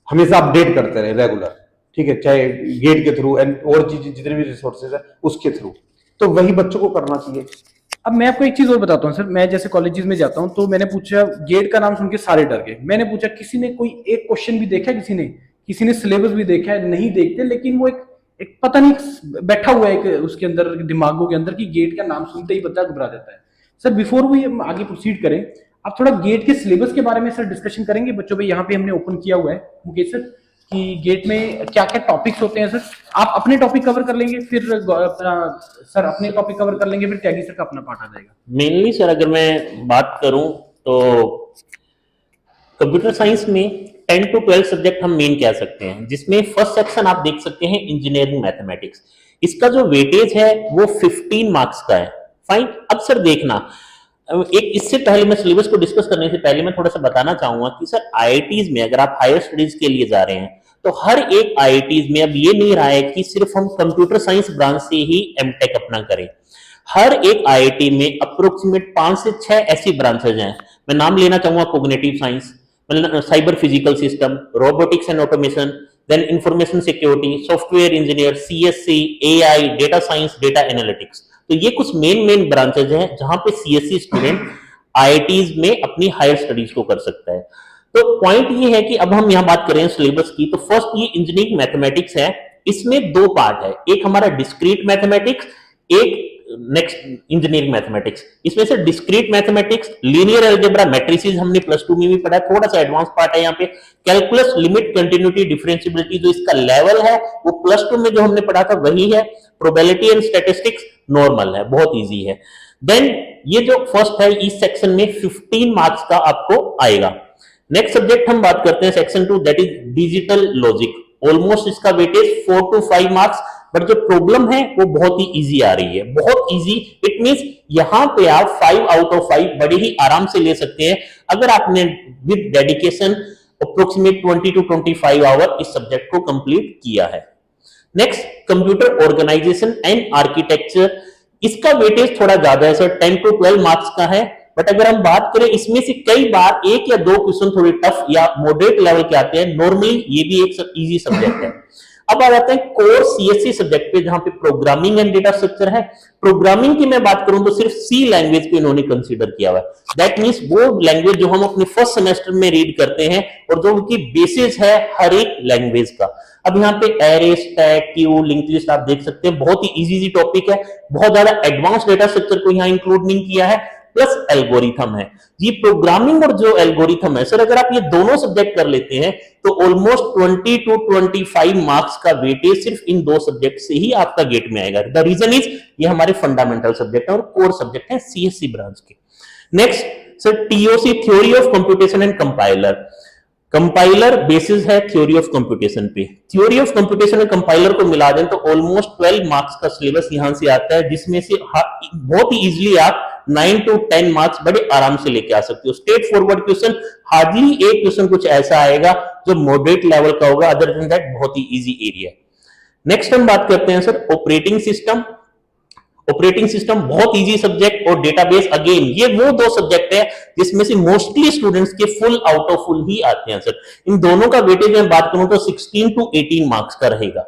हमेशा अपडेट करते रहे रेगुलर, ठीक है, चाहे गेट के थ्रू एंड और चीजें जितने भी रिसोर्सेज है उसके थ्रू, तो वही बच्चों को करना चाहिए। अब मैं आपको एक चीज और बताता हूँ सर, मैं जैसे कॉलेजेस में जाता हूँ तो मैंने पूछा, गेट का नाम सुन के सारे डर गए। मैंने पूछा किसी ने कोई एक क्वेश्चन भी देखा? किसी ने सिलेबस भी देखा है? नहीं देखते, लेकिन वो एक पता नहीं बैठा हुआ है उसके अंदर, दिमागों के अंदर, कि गेट का नाम सुनते ही बच्चा घबरा जाता है। सर बिफोर वो आगे प्रोसीड करें, आप थोड़ा गेट के सिलेबस के बारे में सर डिस्कशन करेंगे बच्चों पे? यहाँ पे हमने ओपन किया हुआ है मुकेश सर, कि गेट में क्या क्या टॉपिक्स होते हैं सर। आप अपने टॉपिक कवर कर लेंगे, फिर सर अपने टॉपिक कवर कर लेंगे, फिर त्यागी सर का अपना पार्ट आ जाएगा। मेनली सर अगर मैं बात करूं तो कंप्यूटर साइंस में 10 to 12 सब्जेक्ट हम मेन कह सकते हैं, जिसमें फर्स्ट सेक्शन आप देख सकते हैं इंजीनियरिंग मैथमेटिक्स। इसका जो वेटेज है वो 15 मार्क्स का है। फाइन। अब सर देखना, एक इससे पहले मैं सिलेबस को डिस्कस करने से पहले मैं थोड़ा सा बताना चाहूंगा कि सर आईआईटीज में अगर आप हायर स्टडीज के लिए जा रहे हैं तो हर एक आईआईटीज में अब ये नहीं रहा है कि सिर्फ हम कंप्यूटर साइंस ब्रांच से ही एमटेक अपना करें। हर एक आईआईटी में अप्रोक्सीमेट 5 से 6 ऐसी ब्रांचेज हैं। मैं नाम लेना चाहूंगा cognitive science, cyber physical system, robotics and automation, then information security, software engineer, CSC, AI, data science, data analytics. तो ये कुछ मेन ब्रांचेज हैं जहां पे सीएससी स्टूडेंट आईआईटीज में अपनी हायर स्टडीज को कर सकता है। तो पॉइंट ये है कि अब हम यहाँ बात करें सिलेबस की, तो फर्स्ट ये इंजीनियरिंग मैथमेटिक्स है। इसमें 2 पार्ट है, एक हमारा डिस्क्रीट मैथमेटिक्स, एक नेक्स्ट इंजीनियरिंग मैथमेटिक्स। इसमें से discrete mathematics, linear algebra, matrices हमने प्लस 2 में भी पढ़ा, थोड़ा सा एडवांस पार्ट है यहाँ पे। कैलकुलस, लिमिट, कंटिन्यूटी, डिफरेंशिएबिलिटी, जो इसका लेवल है वो प्लस 2 में जो हमने पढ़ा था वही है। प्रोबेबिलिटी एंड स्टैटिस्टिक्स नॉर्मल है, बहुत इजी है। देन ये जो फर्स्ट है इस सेक्शन में 15 मार्क्स का आपको आएगा। नेक्स्ट सब्जेक्ट हम बात करते हैं section 2, that is digital logic. Almost इसका वेटेज 4 to 5 मार्क्स, बट जो प्रॉब्लम है वो बहुत ही इजी आ रही है, बहुत इजी। इट मींस यहां पे आप 5 out of 5 बड़े ही आराम से ले सकते हैं अगर आपने with dedication approximate 20 to 25 hour इस सब्जेक्ट को कंप्लीट किया है। Next computer organisation and architecture, इसका वेटेज थोड़ा ज्यादा है सर, 10 to 12 मार्क्स का है। बट अगर हम बात करें इसमें से कई बार 1 या 2 क्वेश्चन थोड़े टफ या मॉडरेट लेवल के आते हैं, नॉर्मली ये भी एक इजी सब्जेक्ट है। अब आ जाते हैं कोर सीएससी सब्जेक्ट पे, जहां पे प्रोग्रामिंग एंड डेटा स्ट्रक्चर है। प्रोग्रामिंग की मैं बात करूं तो सिर्फ सी लैंग्वेज को इन्होंने कंसीडर किया हुआ है। दैट मींस वो लैंग्वेज जो हम अपने फर्स्ट सेमेस्टर में रीड करते हैं और जो उनकी बेसिस है हर एक लैंग्वेज का। अब यहाँ पे array, stack, Q, linked list आप देख सकते हैं, बहुत ही इजी टॉपिक है, बहुत ज्यादा एडवांस डेटा स्ट्रक्चर को यहाँ इंक्लूड नहीं किया है, प्लस एल्गोरिथम है। ये प्रोग्रामिंग और जो एल्गोरिथम है सर, अगर आप ये दोनों सब्जेक्ट कर लेते हैं तो ऑलमोस्ट 20 to 25 मार्क्स का वेटेज सिर्फ इन 2 सब्जेक्ट से ही आपका गेट में आएगा। द रीजन इज ये हमारे फंडामेंटल सब्जेक्ट है और कोर सब्जेक्ट है सीएससी ब्रांच के। Next sir TOC, theory of computation and compiler. Compiler basis है थ्योरी ऑफ कंप्यूटेशन पे। थ्योरी ऑफ कंप्यूटेशन और कंपाइलर को मिला दें तो ऑलमोस्ट 12 मार्क्स का सिलेबस यहां से आता है, जिसमें से बहुत ही इजीली आप 9 to 10 मार्क्स बड़े आराम से लेके आ सकते हो। स्ट्रेट फॉरवर्ड क्वेश्चन, हार्डली एक क्वेश्चन कुछ ऐसा आएगा जो मॉडरेट लेवल का होगा, अदर देन दैट बहुत ही इजी एरिया। नेक्स्ट हम बात करते हैं sir operating system. Operating system बहुत इजी सब्जेक्ट, और डेटाबेस अगेन ये वो 2 सब्जेक्ट है जिसमें से मोस्टली स्टूडेंट्स के फुल आउट ऑफ फुल ही आते हैं सर। इन दोनों का वेटेज में बात करूं तो 16 to 18 मार्क्स का रहेगा।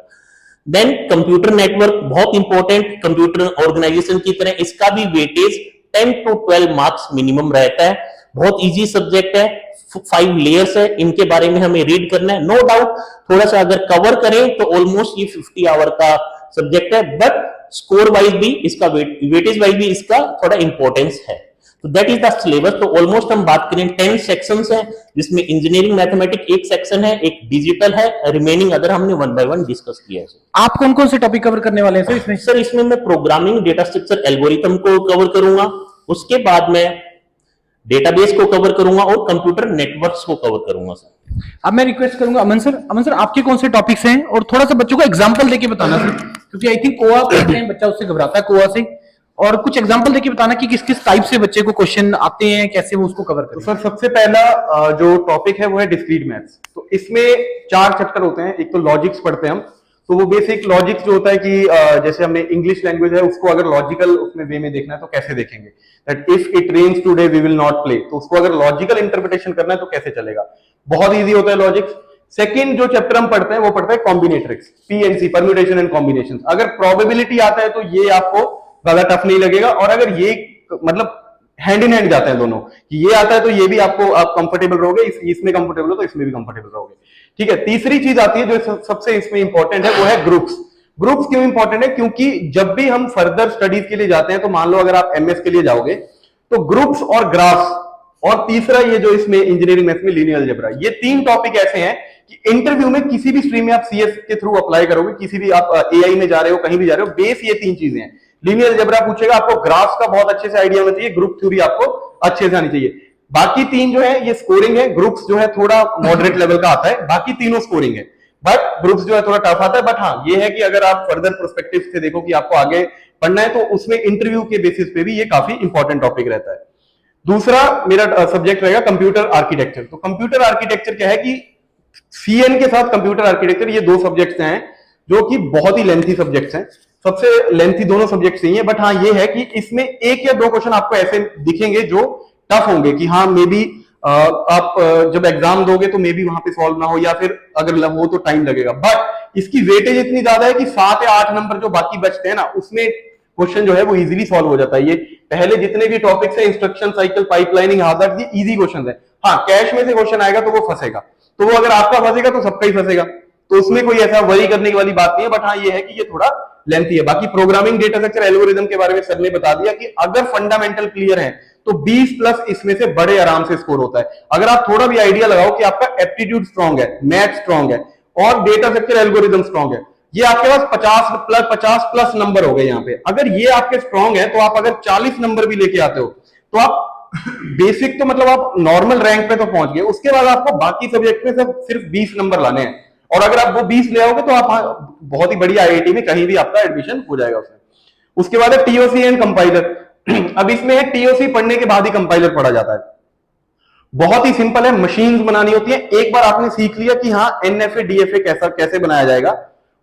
देन कंप्यूटर नेटवर्क बहुत इंपॉर्टेंट, कंप्यूटर ऑर्गेनाइजेशन की तरह इसका भी वेटेज 10 to 12 मार्क्स मिनिमम रहता है। बहुत इजी सब्जेक्ट है, 5 लेयर्स है, इनके बारे में हमें रीड करना है। नो डाउट थोड़ा सा अगर कवर करें तो ऑलमोस्ट ये 50 आवर का सब्जेक्ट है, बट स्कोर वाइज भी इसका वेटेज वाइज भी इसका थोड़ा इंपॉर्टेंस है। तो दैट इज द सिलेबस। तो ऑलमोस्ट हम बात करें 10 सेक्शंस हैं, जिसमें इंजीनियरिंग मैथमेटिक्स एक सेक्शन है, एक डिजिटल है, रिमेनिंग अदर हमने 1 by 1 डिस्कस किया है। आप कौन कौन से टॉपिक कवर करने वाले हैं सर इसमें? सर इसमें मैं प्रोग्रामिंग, डेटा स्ट्रक्चर, एल्गोरिथम को कवर करूंगा, उसके बाद मैं डेटाबेस को कवर करूंगा और कंप्यूटर नेटवर्क्स को कवर करूंगा सर। अब मैं रिक्वेस्ट करूंगा अमन सर आपके कौन से टॉपिक्स हैं, और थोड़ा सा बच्चों को एग्जांपल देके बताना सर, क्योंकि आई थिंक कोआ पढ़ते हैं बच्चा उससे घबराता है कोआ से, और कुछ एग्जांपल देके बताना कि किस किस टाइप से बच्चे को क्वेश्चन आते हैं, कैसे वो उसको कवर करें। तो सर सबसे पहला जो टॉपिक है वो है डिस्क्रीट मैथ्स। तो इसमें 4 चैप्टर होते हैं। एक तो लॉजिक्स पढ़ते हैं हम, तो वो बेसिक लॉजिक्स जो होता है कि जैसे हमने इंग्लिश लैंग्वेज है उसको अगर लॉजिकल उसमें वे में देखना है तो कैसे देखेंगे, that if it rains today we will not play, तो उसको अगर लॉजिकल इंटरप्रिटेशन करना है तो कैसे चलेगा, बहुत इजी होता है लॉजिक्स। सेकंड जो चैप्टर हम पढ़ते हैं वो पढ़ते हैं कॉम्बिनेट्रिक्स, पीएनसी, परम्यूटेशन एंड कॉम्बिनेशन। अगर प्रोबेबिलिटी आता है तो ये आपको ज्यादा टफ नहीं लगेगा, और अगर ये मतलब हैंड इन हैंड जाते हैं दोनों, कि ये आता है तो ये भी आपको आप कंफर्टेबल रहोगे, इसमें कंफर्टेबल हो तो इसमें भी कंफर्टेबल रहोगे। ठीक है, तीसरी चीज आती है जो सबसे इसमें इंपॉर्टेंट है, वो है ग्रुप्स। ग्रुप्स क्यों इंपॉर्टेंट है? क्योंकि जब भी हम फर्दर स्टडीज के लिए जाते हैं, तो मान लो अगर आप एमएस के लिए जाओगे तो ग्रुप्स और ग्राफ्स और तीसरा ये जो इसमें इंजीनियरिंग मैथ्स में लीनियर अलजेब्रा। ये 3 टॉपिक ऐसे हैं कि इंटरव्यू में किसी भी स्ट्रीम में आप सीएस के थ्रू अप्लाई करोगे, किसी भी आप एआई में जा रहे हो, कहीं भी जा रहे हो, बेस ये 3 चीजें हैं। लीनियर अलजेब्रा पूछेगा, आपको ग्राफ्स का बहुत अच्छे से आइडिया होना चाहिए, ग्रुप थ्योरी आपको अच्छे से आनी चाहिए। बाकी 3 जो है ये स्कोरिंग है, ग्रुप्स जो है थोड़ा मॉडरेट लेवल का आता है, बाकी तीनों स्कोरिंग है, बट ग्रुप्स जो है थोड़ा टफ आता है। बट हाँ ये है कि अगर आप फर्दर पर्सपेक्टिव से देखो कि आपको आगे पढ़ना है तो उसमें इंटरव्यू के बेसिस पे भी ये काफी इंपॉर्टेंट टॉपिक रहता है। दूसरा मेरा सब्जेक्ट रहेगा कंप्यूटर आर्किटेक्चर। तो कंप्यूटर आर्किटेक्चर क्या है कि सीएन के साथ कंप्यूटर आर्किटेक्चर, ये 2 सब्जेक्ट्स हैं जो कि बहुत ही लेंथी सब्जेक्ट्स हैं, सबसे लेंथी दोनों सब्जेक्ट्स नहीं है। बट हाँ ये है कि इसमें 1 या 2 क्वेश्चन आपको ऐसे दिखेंगे जो टफ होंगे कि हाँ मे बी आप जब एग्जाम दोगे तो मे बी वहां पे सॉल्व ना हो, या फिर अगर हो तो टाइम लगेगा। बट इसकी वेटेज इतनी ज्यादा है कि 7 या 8 नंबर जो बाकी बचते हैं ना, उसमें क्वेश्चन जो है वो इजीली सॉल्व हो जाता है। ये पहले जितने भी टॉपिक्स है, इंस्ट्रक्शन साइकिल, पाइपलाइनिंग, हार्ड, ये इजी क्वेश्चन है। हाँ कैश में से क्वेश्चन आएगा तो वो फंसेगा, तो वो अगर आपका फंसेगा तो सबका ही फंसेगा, तो उसमें कोई ऐसा वरी करने की वाली बात नहीं है। बट हाँ ये है कि ये थोड़ा लेंथी है। बाकी प्रोग्रामिंग, डेटा स्ट्रक्चर, एल्गोरिथम के बारे में सर ने बता दिया कि अगर फंडामेंटल क्लियर है तो 20 प्लस इसमें से बड़े आराम से स्कोर होता है। अगर आप थोड़ा भी आइडिया लगाओ कि आपका एप्टीट्यूड स्ट्रांग है, मैथ स्ट्रांग है और डेटा स्ट्रक्चर एल्गोरिथम स्ट्रांग है, ये आपके पास 50 प्लस नंबर हो गए यहाँ पे। अगर ये आपके स्ट्रांग है तो आप अगर 40 नंबर भी लेके आते हो तो आप बेसिक तो मतलब आप नॉर्मल रैंक पे तो पहुंच गए। उसके बाद आपको बाकी सब्जेक्ट में सिर्फ 20 नंबर लाने हैं, और अगर आप वो 20 ले आओगे तो आप बहुत ही बड़ी आईआईटी में कहीं भी आपका एडमिशन हो जाएगा उसमें। उसके बाद है टीओसी एंड कंपाइलर। अब इसमें है टीओसी पढ़ने के बाद ही कंपाइलर पढ़ा जाता है। बहुत ही सिंपल है, मशीन्स बनानी होती है। एक बार आपने सीख लिया कि हाँ एनएफए डीएफए कैसे बनाया जाएगा,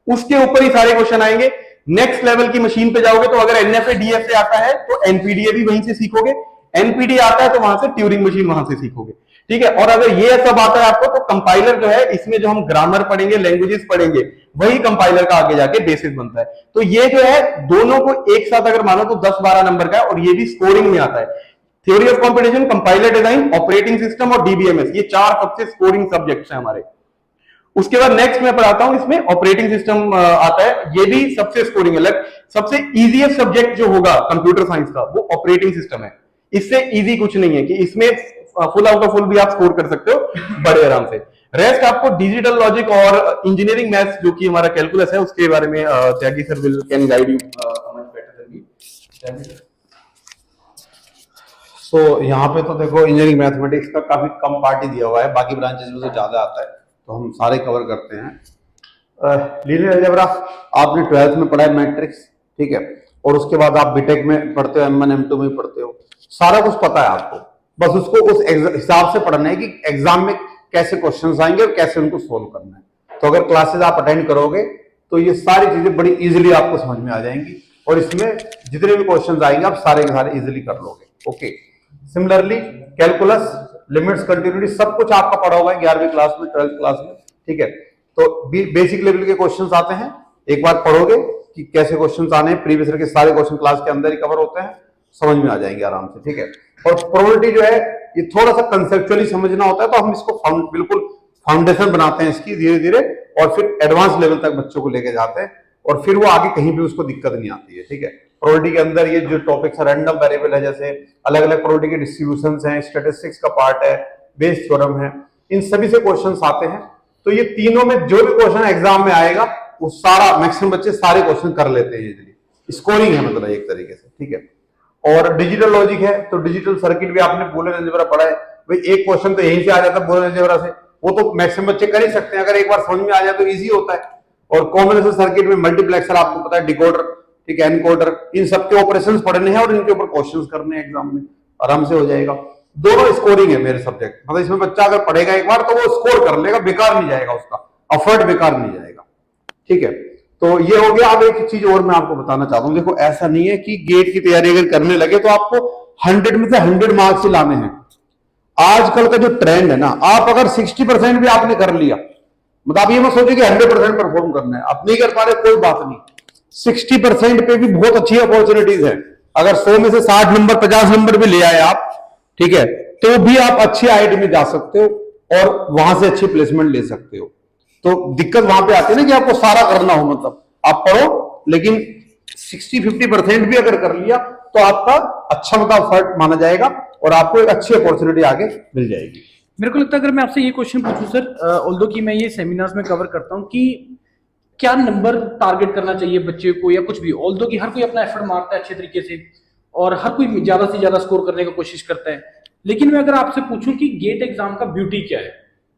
उसके ऊपर ही सारे क्वेश्चन आएंगे। नेक्स्ट लेवल की मशीन पे जाओगे तो अगर एनएफए डीएफए आता है तो एनपीडीए भी वहीं से सीखोगे, एनपीडीए आता है तो वहां से ट्यूरिंग मशीन वहां से सीखोगे, ठीक है। और अगर ये सब आता है आपको तो कंपाइलर जो है, इसमें जो हम ग्रामर पढ़ेंगे, लैंग्वेजेस पढ़ेंगे, वही कंपाइलर का आगे जाके बेसिस बनता है। तो ये जो है दोनों को एक साथ अगर मानो तो 10-12 नंबर का है, और ये भी स्कोरिंग में आता है। Theory of computation, compiler design, operating system और डीबीएमएस, ये 4 सबसे स्कोरिंग सब्जेक्ट्स हैं हमारे। उसके बाद नेक्स्ट मैं पढ़ाता हूं, इसमें ऑपरेटिंग सिस्टम आता है, ये भी सबसे स्कोरिंग है। सबसे इजीएस्ट सब्जेक्ट जो होगा कंप्यूटर साइंस का वो ऑपरेटिंग सिस्टम है। इससे इजी कुछ नहीं है कि इसमें फुल आउट ऑफ फुल भी आप स्कोर कर सकते हो बड़े आराम से। रेस्ट आपको डिजिटल लॉजिक और इंजीनियरिंग मैथ्स जो कि हमारा कैलकुलस है उसके बारे में Tyagi sir will can guide you much better than me. So यहाँ पे तो देखो इंजीनियरिंग मैथमेटिक्स का काफी कम पार्ट ही दिया हुआ है, बाकी ब्रांचेस में से ज्यादा आता है, तो हम सारे कवर करते हैं। लीनियर अलजेब्रा आपने 12th में पढ़ा है, मैट्रिक्स, ठीक है, और उसके बाद आप बीटेक में पढ़ते हो, M1 M2 में पढ़ते हो, सारा कुछ पता है आपको, बस उसको उस हिसाब से पढ़ना है कि एग्जाम में कैसे क्वेश्चंस आएंगे और कैसे उनको सोल्व करना है। तो अगर क्लासेस आप अटेंड करोगे तो ये सारी चीजें बड़ी इजीली आपको समझ में आ जाएंगी, और इसमें जितने भी क्वेश्चंस आएंगे आप सारे के सारे इजीली कर लोगे। Okay, similarly calculus, limits, continuity, सब कुछ आपका पढ़ा हुआ है 11वीं क्लास में, 12th क्लास में, ठीक है। तो बेसिक लेवल के क्वेश्चंस आते हैं, एक बार पढ़ोगे कि कैसे क्वेश्चंस आने हैं, प्रीवियस ईयर के सारे क्वेश्चन क्लास के अंदर ही कवर होते हैं, समझ में आ जाएंगे आराम से, ठीक है। और प्रोबेबिलिटी जो है ये थोड़ा सा कंसेप्चुअली समझना होता है, तो हम इसको बिल्कुल फाउंडेशन बनाते हैं इसकी धीरे धीरे, और फिर एडवांस लेवल तक बच्चों को लेके जाते हैं, और फिर वो आगे कहीं भी उसको दिक्कत नहीं आती है, ठीक है। प्रोबेबिलिटी के अंदर ये जो टॉपिक्स है, रैंडम वेरिएबल है, जैसे अलग अलग प्रोबेबिलिटी के डिस्ट्रीब्यूशंस हैं, स्टैटिस्टिक्स का पार्ट है, बेस थ्योरम है, इन सभी से क्वेश्चंस आते हैं। तो ये तीनों में जो भी क्वेश्चन एग्जाम में आएगा वो सारा मैक्सिमम बच्चे सारे क्वेश्चन कर लेते हैं इजीली, स्कोरिंग है मतलब एक तरीके से, ठीक है। और डिजिटल लॉजिक है, तो डिजिटल सर्किट भी आपने बूलियन अलजेब्रा पढ़ा है, भाई एक क्वेश्चन तो यहीं से आ जाता है बूलियन अलजेब्रा से, वो तो मैक्सिमम बच्चे कर ही सकते हैं, अगर एक बार समझ में आ जाए तो इजी होता है। और कॉम्बिनेशन सर्किट में मल्टीप्लेक्सर आपको पता है, डिकोडर, ठीक है, एनकोडर, इन सबके ऑपरेशंस पढ़ने हैं और इनके ऊपर क्वेश्चंस करने हैं एग्जाम में, आराम से हो जाएगा। दोनों स्कोरिंग है मेरे सब्जेक्ट, मतलब इसमें बच्चा अगर पढ़ेगा एक बार तो वो स्कोर कर लेगा, बेकार नहीं जाएगा उसका एफर्ट, बेकार नहीं जाएगा, ठीक है। तो ये हो गया। अब एक चीज और मैं आपको बताना चाहता हूं, देखो ऐसा नहीं है कि गेट की तैयारी अगर करने लगे तो आपको 100 में से 100 मार्क्स ही लाने हैं। आजकल का जो ट्रेंड है ना, आप अगर 60% भी आपने कर लिया, मतलब आप ये मत सोचिए कि 100% परफॉर्म करना है, आप नहीं कर पा रहे कोई बात नहीं, 60% पे भी बहुत अच्छी अपॉर्चुनिटीज है। अगर 100 में से 60 नंबर 50 नंबर भी ले आए आप, ठीक है, तो भी आप अच्छी आईआईटी में जा सकते हो और वहां से अच्छी प्लेसमेंट ले सकते हो। तो दिक्कत वहां पे आती है ना कि आपको सारा करना हो, मतलब आप पढ़ो लेकिन 60-50% भी अगर कर लिया तो आपका अच्छा मतलब एफर्ट माना जाएगा और आपको एक अच्छी अपॉर्चुनिटी आगे मिल जाएगी। मेरे को लगता है अगर मैं आपसे ये क्वेश्चन पूछूं सर, ऑल्दो कि मैं ये सेमिनार्स में कवर करता हूँ कि क्या नंबर टारगेट करना चाहिए बच्चे को या कुछ भी, ऑल्दो कि हर कोई अपना एफर्ट मारता है अच्छे तरीके से और हर कोई ज्यादा से ज्यादा स्कोर करने की कोशिश करता है, लेकिन मैं अगर आपसे पूछूं कि गेट एग्जाम का ब्यूटी क्या है,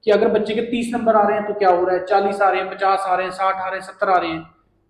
कि अगर बच्चे के 30 नंबर आ रहे हैं तो क्या हो रहा है, 40 आ रहे हैं, 50 आ रहे हैं, 60 आ रहे हैं, 70 आ रहे हैं,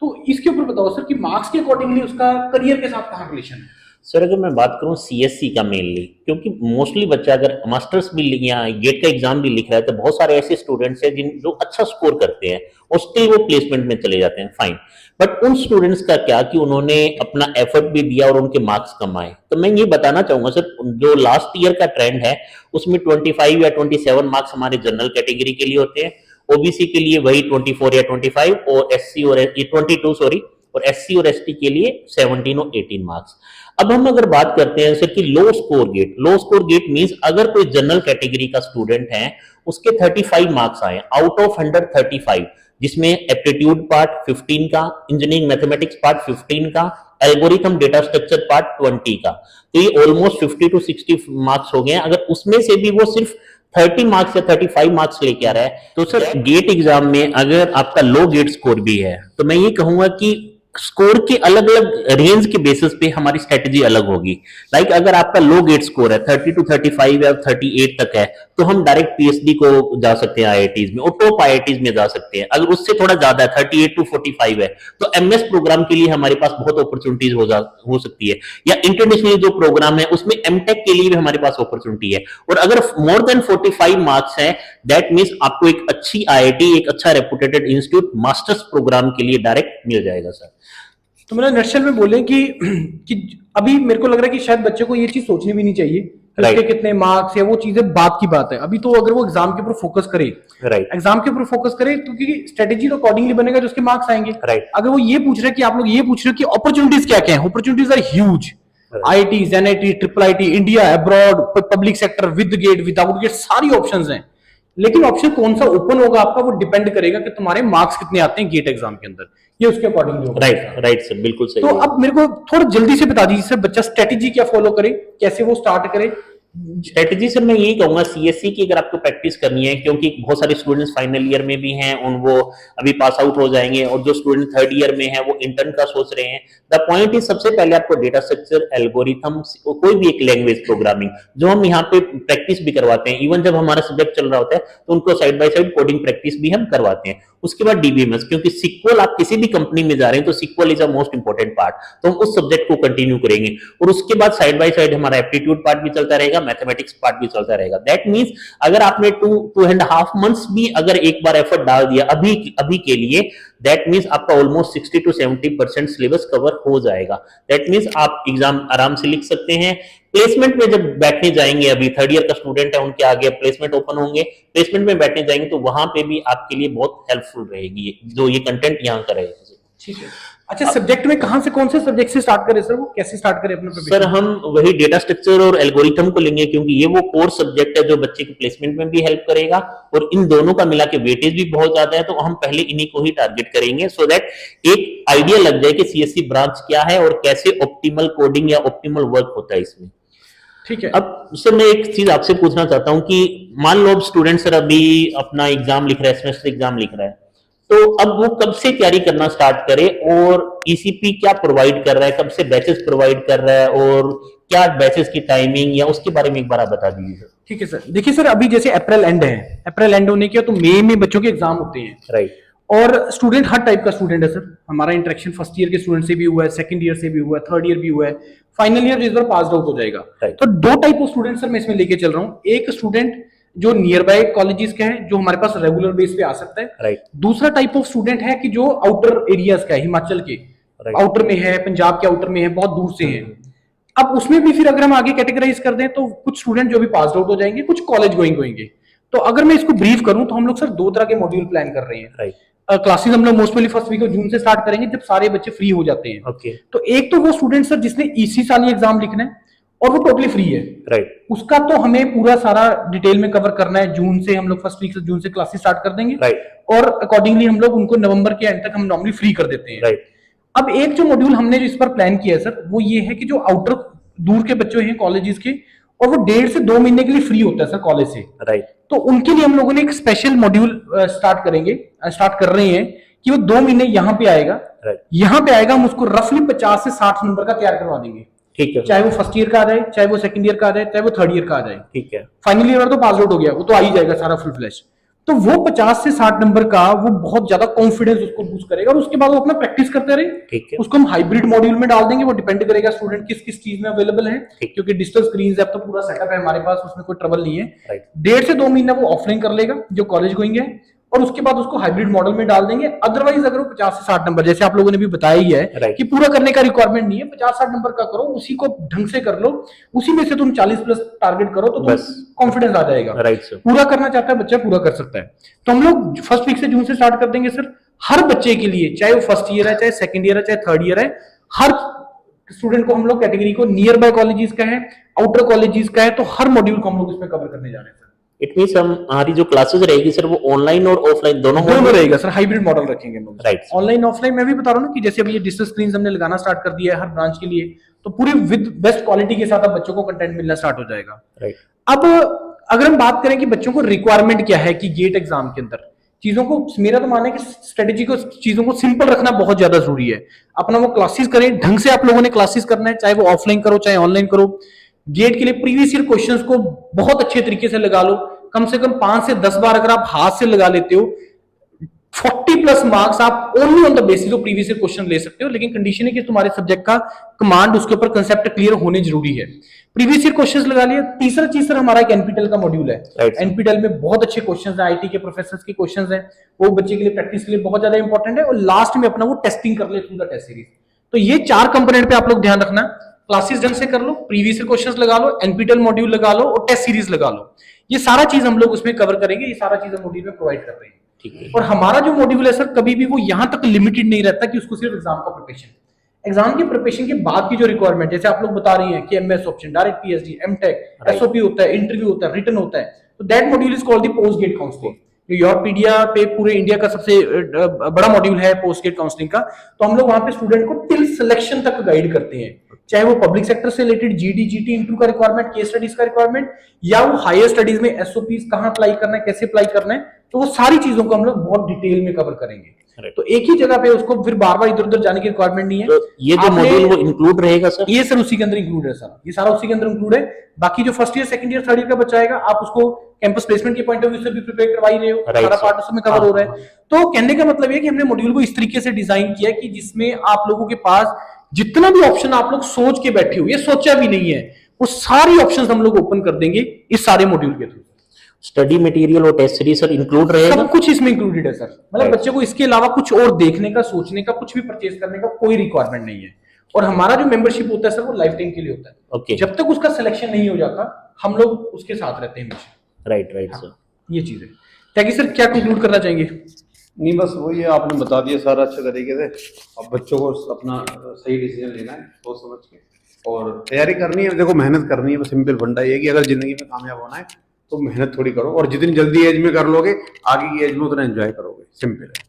तो इसके ऊपर बताओ सर कि मार्क्स के अकॉर्डिंगली उसका करियर के साथ कहाँ रिलेशन है। सर अगर मैं बात करूं सीएससी का मेनली, क्योंकि मोस्टली बच्चा अगर मास्टर्स भी या गेट का एग्जाम भी लिख रहा है तो बहुत सारे ऐसे स्टूडेंट्स हैं जो अच्छा स्कोर करते हैं और स्टिल वो प्लेसमेंट में चले जाते हैं, फाइन। बट उन स्टूडेंट्स का क्या कि उन्होंने अपना एफर्ट भी दिया और उनके मार्क्स कम आए। तो मैं ये बताना चाहूंगा सर, जो लास्ट ईयर का ट्रेंड है उसमें 25 या 27 मार्क्स हमारे जनरल कैटेगरी के लिए होते हैं, ओबीसी के लिए वही 24 या 25 और एससी और 22 सॉरी, और एससी और एसटी के लिए 17 और 18 मार्क्स। अब हम अगर बात करते हैं सर कि लो स्कोर गेट मींस अगर कोई जनरल कैटेगरी का स्टूडेंट है उसके 35 मार्क्स आए आउट ऑफ 135, जिसमें एप्टीट्यूड पार्ट 15 का, इंजीनियरिंग मैथमेटिक्स पार्ट 15 का, एल्गोरिथम डेटा स्ट्रक्चर पार्ट 20 का, तो ये ऑलमोस्ट 50 to 60 मार्क्स हो गए हैं। अगर उसमें से भी वो सिर्फ 30 मार्क्स या 35 मार्क्स लेके आ रहा है तो सर गेट एग्जाम में अगर आपका लो गेट स्कोर भी है तो मैं ये कहूंगा कि स्कोर के अलग अलग रेंज के बेसिस पे हमारी स्ट्रेटजी अलग होगी। लाइक अगर आपका लो गेट स्कोर है 30 to 35 या 38 तक है तो हम डायरेक्ट पीएचडी को जा सकते हैं आईआईटीज में और टॉप आईआईटीज में जा सकते हैं। अगर उससे थोड़ा ज्यादा है 38 to 45 है तो एमएस प्रोग्राम के लिए हमारे पास बहुत अपॉर्चुनिटीज हो सकती है, या इंटरनेशनल जो प्रोग्राम है उसमें एमटेक के लिए भी हमारे पास अपॉर्चुनिटी है। और अगर मोर देन 45 मार्क्स है दैट मीन्स आपको एक अच्छी आईआईटी, एक अच्छा रेपुटेटेड इंस्टीट्यूट मास्टर्स प्रोग्राम के लिए डायरेक्ट मिल जाएगा सर। तो मैंने नक्शल में बोले कि अभी मेरे को लग रहा है कि शायद बच्चे को ये चीज सोचनी भी नहीं चाहिए कि उसके कितने मार्क्स या वो चीजें बात की बात है। अभी तो अगर वो एग्जाम के ऊपर फोकस करे, एग्जाम के ऊपर फोकस करे तो क्योंकि स्ट्रेटेजी तो अकॉर्डिंगली बनेगा जो उसके मार्क्स आएंगे। अगर वो ये पूछ रहे हैं कि आप लोग ये पूछ रहे हो कि अपॉर्चुनिटीज क्या क्या है, opportunities are huge, IITs, NIT, triple IT, India, abroad, public sector, with GATE, without GATE, सारी ऑप्शंस हैं। लेकिन ऑप्शन कौन सा ओपन होगा आपका वो डिपेंड करेगा कि तुम्हारे मार्क्स कितने आते हैं गेट एग्जाम के अंदर, ये उसके अकॉर्डिंगली होगा। राइट सर, बिल्कुल सही। तो अब मेरे को थोड़ा जल्दी से बता दीजिए सर, बच्चा स्ट्रेटेजी क्या फॉलो करे, कैसे वो स्टार्ट करे। स्ट्रेटेजी सर मैं यही कहूंगा सीएससी की अगर आपको प्रैक्टिस करनी है, क्योंकि बहुत सारे स्टूडेंट्स फाइनल ईयर में भी हैं, उन वो अभी पास आउट हो जाएंगे, और जो स्टूडेंट थर्ड ईयर में है वो इंटर्न का सोच रहे हैं। द पॉइंट इज सबसे पहले आपको डेटा स्ट्रक्चर, एल्गोरिथम, कोई भी एक लैंग्वेज प्रोग्रामिंग जो हम यहाँ पे प्रैक्टिस भी करवाते हैं, इवन जब हमारा सब्जेक्ट चल रहा होता है तो उनको side by side coding practice भी हम करवाते हैं। उसके बाद डीबीएमएस, क्योंकि सिक्वल आप किसी भी कंपनी में जा रहे हैं तो SQL is a most important part, तो हम उस सब्जेक्ट को कंटिन्यू करेंगे। और उसके बाद साइड बाय साइड हमारा एप्टीट्यूड पार्ट भी चलता रहेगा, मैथमेटिक्स पार्ट भी चलता रहेगा। दैट मींस अगर आपने 2.5 मंथ्स भी अगर एक बार एफर्ट डाल दिया अभी के लिए, दैट मींस आपका ऑलमोस्ट 60 to 70% सिलेबस कवर हो जाएगा। दैट मींस आप एग्जाम आराम से लिख सकते हैं। प्लेसमेंट में जब बैठने जाएंगे, अभी थर्ड ईयर का स्टूडेंट है, उनके आगे प्लेसमेंट ओपन होंगे, प्लेसमेंट में बैठने जाएंगे तो वहां पे भी आपके लिए बहुत हेल्पफुल रहेगी जो ये कंटेंट यहाँ का रहेगा। ठीक है। अच्छा, सब्जेक्ट में कहां से, कौन से सब्जेक्ट से स्टार्ट करें सर, वो कैसे स्टार्ट करें अपना सर? हम वही डेटा स्ट्रक्चर और एल्गोरिथम को लेंगे, क्योंकि ये वो कोर सब्जेक्ट है जो बच्चे के प्लेसमेंट में भी हेल्प करेगा, और इन दोनों का मिला के वेटेज भी बहुत ज्यादा है, तो हम पहले इन्हीं को ही टारगेट करेंगे सो दैट एक आइडिया लग जाए कि सीएससी ब्रांच क्या है और कैसे ऑप्टिमल कोडिंग या ऑप्टिमल वर्क होता है इसमें। ठीक है। अब सर मैं एक चीज आपसे पूछना चाहता हूँ कि मान लो अब स्टूडेंट सर अभी अपना एग्जाम लिख रहा है, सेमेस्टर एग्जाम लिख रहा है, तो अब वो कब से तैयारी करना स्टार्ट करे, और ईसीपी क्या प्रोवाइड कर रहा है, कब से बैचेस प्रोवाइड कर रहा है, और क्या बैचेस की टाइमिंग या उसके बारे में एक बार आप बता दीजिए सर। ठीक है सर, देखिए सर, अभी जैसे अप्रैल एंड है, अप्रैल एंड होने के तो मई में बच्चों के एग्जाम होते हैं। राइट। और स्टूडेंट हर टाइप का स्टूडेंट है सर, हमारा इंटरेक्शन फर्स्ट ईयर के स्टूडेंट से भी हुआ है, सेकंड ईयर से भी हुआ है, थर्ड ईयर भी हुआ है, फाइनल ईयर इस बार पास आउट हो जाएगा। तो दो टाइप ऑफ स्टूडेंट सर मैं इसमें लेके चल रहा हूँ। एक स्टूडेंट जो नियर बाय कॉलेजेस के हैं, जो हमारे पास रेगुलर बेस पे आ सकता है। दूसरा टाइप ऑफ स्टूडेंट है कि जो आउटर एरियाज का है, हिमाचल के आउटर में है, पंजाब के आउटर में है, बहुत दूर से है। अब उसमें भी फिर अगर हम आगे कैटेगराइज कर दें तो कुछ स्टूडेंट जो भी पास आउट हो जाएंगे, कुछ कॉलेज गोइंग होंगे। तो अगर मैं इसको ब्रीफ करूं तो हम लोग सर दो तरह के मॉड्यूल प्लान कर रहे हैं। क्लासेस हम लोग mostly first week of June से स्टार्ट करेंगे, जब सारे बच्चे फ्री हो जाते हैं। तो एक तो वो स्टूडेंट सर जिसने इसी साल ये एग्जाम लिखना है और वो टोटली फ्री है, उसका तो हमें पूरा सारा डिटेल में कवर करना है। जून से हम लोग फर्स्ट वीक से जून से क्लासेस स्टार्ट कर देंगे, और अकॉर्डिंगली हम लोग उनको नवंबर के एंड तक हम नॉर्मली फ्री कर देते हैं। अब एक जो मॉड्यूल हमने इस पर प्लान किया है सर, वो ये है कि जो आउटर दूर के बच्चे हैं कॉलेजेस के, और वो 1.5 से 2 महीने के लिए फ्री होता है सर कॉलेज से। राइट। तो उनके लिए हम लोगों ने एक स्पेशल मॉड्यूल स्टार्ट कर रहे हैं कि वो 2 महीने यहाँ पे आएगा, यहाँ पे आएगा, हम उसको रफली 50 से 60 नंबर का तैयार करवा देंगे। ठीक है, चाहे वो फर्स्ट ईयर का आ जाए, चाहे वो सेकंड ईयर का आ जाए, चाहे वो थर्ड ईयर का आ जाए। ठीक है, फाइनल ईयर तो पास आउट हो गया, वो तो आ ही जाएगा सारा फुल फ्लैश। तो वो 50 से 60 नंबर का वो बहुत ज्यादा कॉन्फिडेंस उसको बूस्ट करेगा और उसके बाद वो अपना प्रैक्टिस करते रहे। ठीक है। उसको हम हाइब्रिड मॉड्यूल में डाल देंगे, वो डिपेंड करेगा स्टूडेंट किस किस चीज में अवेलेबल है, क्योंकि डिजिटल स्क्रीन है, अब तो पूरा सेटअप है हमारे पास, उसमें कोई ट्रबल नहीं है। राइट। 1.5 से 2 महीना वो ऑफलाइन कर लेगा जो कॉलेज गोइंग है, और उसके बाद उसको हाइब्रिड मॉडल में डाल देंगे। अदरवाइज अगर वो 50 से 60 नंबर, जैसे आप लोगों ने भी बताया ही है Right. कि पूरा करने का रिक्वायरमेंट नहीं है, 50-60 नंबर का करो, उसी को ढंग से कर लो, उसी में से तुम 40 प्लस टारगेट करो तो तुम बस। कॉन्फिडेंस आ जाएगा। Right sir. पूरा करना चाहता है बच्चा, पूरा कर सकता है। तो हम लोग फर्स्ट वीक से जून से स्टार्ट कर देंगे सर, हर बच्चे के लिए, चाहे वो फर्स्ट ईयर है, चाहे सेकंड ईयर है, चाहे थर्ड ईयर है, हर स्टूडेंट को हम लोग कैटेगरी को नियर बाय कॉलेजेस का है, आउटर कॉलेजेस का है, तो हर मॉड्यूल को हम लोग इसमें कवर करने जा रहे हैं सर। इट मींस हमारी जो क्लासेस रहेगी सर वो ऑनलाइन और ऑफलाइन दोनों दोनों रहेगा सर, हाइब्रिड मॉडल रखेंगे हम लोग। Right. ऑनलाइन ऑफलाइन मैं भी बता रहा हूँ ना कि जैसे अभी ये डिजिटल स्क्रीन हमने लगाना स्टार्ट कर दिया है हर ब्रांच के लिए, तो पूरी विद बेस्ट क्वालिटी के साथ अब बच्चों को कंटेंट मिलना स्टार्ट हो जाएगा। राइट। अब अगर हम बात करें कि बच्चों को रिक्वायरमेंट क्या है कि गेट एग्जाम के अंदर चीजों को, मेरा तो मानना है कि स्ट्रेटेजी को, चीजों को सिंपल रखना बहुत ज्यादा जरूरी है। अपना वो क्लासेस करें ढंग से, आप लोगों ने क्लासेस करना है, चाहे वो ऑफलाइन करो चाहे ऑनलाइन करो। गेट के लिए प्रीवियस ईयर क्वेश्चंस को बहुत अच्छे तरीके से लगा लो, कम से कम 5 से 10 बार अगर आप हाथ से लगा लेते हो, 40 प्लस मार्क्स आप only on the basis of previous year question ले सकते हो। लेकिन कंडीशन है कि तुम्हारे सब्जेक्ट का कमांड, उसके ऊपर कंसेप्ट क्लियर होने जरूरी है। प्रीवियस ईयर क्वेश्चंस लगा लिया। तीसरा चीज सर हमारा एक एनपीटेल का मॉड्यूल है। एनपीटेल में बहुत अच्छे क्वेश्चंस हैं, आईटी के प्रोफेसर्स के क्वेश्चंस हैं, वो बच्चे के लिए प्रैक्टिस के लिए बहुत ज्यादा इंपॉर्टेंट है। और लास्ट में अपना वो टेस्टिंग कर ले थ्रू द टेस्ट सीरीज। तो ये 4 कंपोनेंट पे आप लोग ध्यान रखना, क्लासेस ढंग से कर लो, प्रीवियस ईयर क्वेश्चंस लगा लो, एनपीटेल मॉड्यूल लगा लो और टेस्ट सीरीज लगा लो। ये सारा चीज हम लोग उसमें कवर करेंगे, ये सारा चीज हम मॉड्यूल में प्रोवाइड कर रहे हैं। ठीक है। और हमारा जो मॉड्यूल है सर कभी भी वो यहां तक लिमिटेड नहीं रहता कि उसको सिर्फ एग्जाम का प्रिपरेशन, एग्जाम की प्रिपरेशन के बाद की जो रिक्वायरमेंट, जैसे आप लोग बता रही हैं कि MS option, direct PhD, MTech, SOP होता है, इंटरव्यू होता है, रिटन होता है, तो that module is called the post GATE counselling. यूरोपीडिया पे पूरे इंडिया का सबसे बड़ा मॉड्यूल है पोस्ट गेट काउंसलिंग का। तो हम लोग वहां पे स्टूडेंट को टिल सिलेक्शन तक गाइड करते हैं, चाहे वो पब्लिक सेक्टर से रिलेटेड जीडी, जीटी इंटरव्यू का रिक्वायरमेंट, केस स्टडीज का रिक्वायरमेंट, या वो हायर स्टडीज में एसओपीज कहां अप्लाई करना है, कैसे अप्लाई करना है, तो वो सारी चीजों को हम लोग बहुत डिटेल में कवर करेंगे। तो एक ही जगह पे उसको फिर बार बार इधर उधर जाने की रिक्वायरमेंट नहीं है। तो ये जो मॉड्यूल वो इंक्लूड रहेगा सर? ये सर उसी के अंदर इंक्लूड है सर, ये सारा उसी के अंदर इंक्लूड है। बाकी जो first year, second year, third year का बच्चा आएगा, आप उसको कैंपस प्लेसमेंट के पॉइंट ऑफ व्यू से भी प्रिपेयर करवा ही रहे हो, सारा पार्ट उसमें कवर हो रहा है। तो कहने का मतलब है कि हमने मॉड्यूल को इस तरीके से डिजाइन किया कि जिसमें आप लोगों के पास जितना भी ऑप्शन आप लोग सोच के बैठे हो, ये सोचा भी नहीं है, वो सारी ऑप्शंस हम लोग ओपन कर देंगे इस सारे मॉड्यूल के थ्रू। स्टडी मटेरियल और टेस्ट सीरीज सर इंक्लूड रहेगा? सब कुछ इसमें इंक्लूडेड है सर। मतलब बच्चे को इसके अलावा कुछ और देखने का, सोचने का, कुछ भी परचेज करने का कोई रिक्वायरमेंट नहीं है। और हमारा जो मेंबरशिप होता है सर वो लाइफ टाइम के लिए होता है। ओके। जब तक उसका सिलेक्शन नहीं हो जाता हम लोग उसके साथ रहते हैं हमेशा। राइट राइट सर, ये चीज है। ताकि सर क्या कंक्लूड करना चाहेंगे? नहीं, बस वही आपने बता दिया सारा अच्छे तरीके से। अब बच्चों को अपना सही डिसीजन लेना है सोच समझ के, और तैयारी करनी है। देखो मेहनत करनी है, बस सिंपल फंडा ये है कि अगर जिंदगी में कामयाब होना है तो मेहनत थोड़ी करो, और जितनी जल्दी एज में कर लोगे आगे की एज में उतना एंजॉय करोगे। सिंपल है।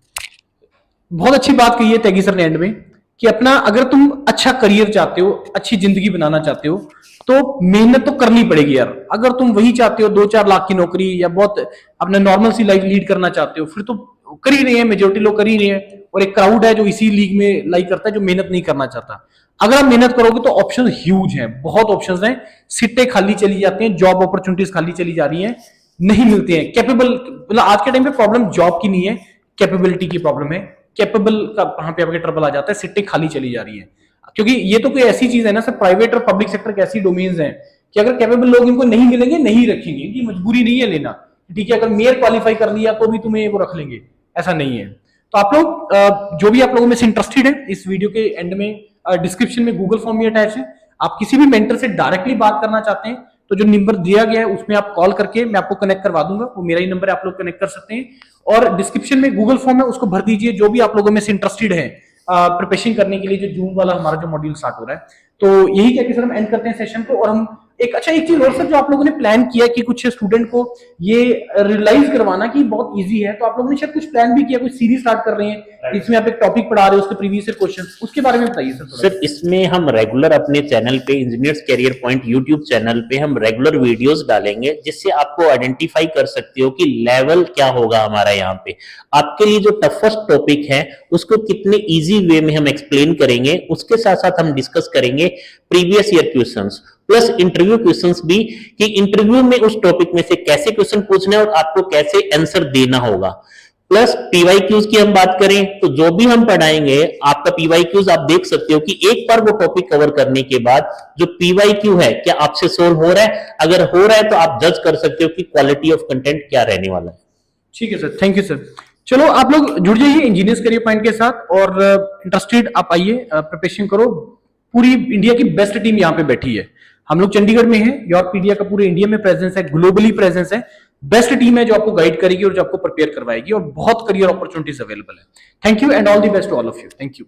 बहुत अच्छी बात कही है त्यागी सर ने एंड में कि अपना अगर तुम अच्छा करियर चाहते हो, अच्छी जिंदगी बनाना चाहते हो, तो मेहनत तो करनी पड़ेगी यार। अगर तुम वही चाहते हो 2-4 लाख की नौकरी या बहुत अपना नॉर्मल सी लाइफ लीड करना चाहते हो, फिर तो कर ही रहे हैं, मेजोरिटी लोग कर ही रहे हैं। और एक क्राउड है जो इसी लीग में लाइक करता है, जो मेहनत नहीं करना चाहता। अगर आप मेहनत करोगे तो ऑप्शन ह्यूज हैं, बहुत ऑप्शंस हैं। सीटें खाली चली जाती हैं, जॉब अपॉर्चुनिटीज खाली चली जा रही हैं, नहीं मिलते हैं। कैपेबल, मतलब आज के टाइम पे प्रॉब्लम जॉब की नहीं है, कैपेबिलिटी की प्रॉब्लम है। कैपेबल का वहां पे आपके ट्रबल आ जाता है, सीटें खाली चली जा रही है। क्योंकि ये तो कोई ऐसी चीज है ना सर, प्राइवेट और पब्लिक सेक्टर के ऐसी डोमेन्स हैं कि अगर कैपेबल लोग इनको नहीं मिलेंगे, नहीं रखेंगे, इनकी मजबूरी नहीं है लेना। ठीक है, अगर मेयर क्वालिफाई कर लिया तो भी तुम्हें वो रख लेंगे, ऐसा नहीं है। तो आप लोग जो भी आप लोगों में से इंटरेस्टेड है, इस वीडियो के एंड में डिस्क्रिप्शन में गूगल फॉर्म भी अटैच है। आप किसी भी मेंटर से डायरेक्टली बात करना चाहते हैं तो जो नंबर दिया गया है उसमें आप कॉल करके मैं आपको कनेक्ट करवा दूंगा, वो मेरा ही नंबर है, आप लोग कनेक्ट कर सकते हैं। और डिस्क्रिप्शन में गूगल फॉर्म है, उसको भर दीजिए जो भी आप लोगों में से इंटरेस्टेड है प्रिपरेशन करने के लिए, जो जून वाला हमारा जो मॉड्यूल स्टार्ट हो रहा है। तो यही कहकर सर हम एंड करते हैं सेशन को, और हम एक चीज और सर, जो आप लोगों ने प्लान किया कि कुछ स्टूडेंट को ये रियलाइज करवाना कि बहुत इजी है, तो आप लोगों ने शायद कुछ प्लान भी किया, कुछ सीरीज स्टार्ट कर रहे हैं इसमें आप एक टॉपिक पढ़ा रहे हो, उसके प्रीवियस ईयर क्वेश्चंस, उसके बारे में बताइए सर थोड़ा। सर इसमें हम रेगुलर अपने चैनल पे engineers career point YouTube channel पे हम रेगुलर वीडियोस डालेंगे, जिससे आपको आइडेंटिफाई कर सकते हो कि लेवल क्या होगा हमारा यहाँ पे। आपके लिए जो टफेस्ट टॉपिक है उसको कितने इजी वे में हम एक्सप्लेन करेंगे, उसके साथ साथ हम डिस्कस करेंगे previous year questions plus interview questions भी, कि इंटरव्यू में उस टॉपिक में से कैसे क्वेश्चन पूछना है और आपको कैसे आंसर देना होगा। प्लस पीवाईक्यूज की हम बात करें तो जो भी हम पढ़ाएंगे आपका पीवाईक्यूज आप देख सकते हो कि एक बार वो टॉपिक कवर करने के बाद जो पीवाईक्यू है क्या आपसे सोल्व हो रहा है, अगर हो रहा है तो आप जज कर सकते हो कि क्वालिटी ऑफ कंटेंट क्या रहने वाला है। ठीक है सर, थैंक यू सर। चलो आप लोग जुड़ जाइए इंजीनियर्स करियर पॉइंट के साथ, और इंटरेस्टेड आप आइए, प्रिपरेशन करो। पूरी इंडिया की बेस्ट टीम यहाँ पे बैठी है, हम लोग चंडीगढ़ में हैं, यॉर्कपीडिया का पूरे इंडिया में प्रेजेंस है, ग्लोबली प्रेजेंस है। बेस्ट टीम है जो आपको गाइड करेगी और जो आपको प्रिपेयर करवाएगी, और बहुत करियर अपॉर्चुनिटीज अवेलेबल है। Thank you and all the best to all of you. Thank you.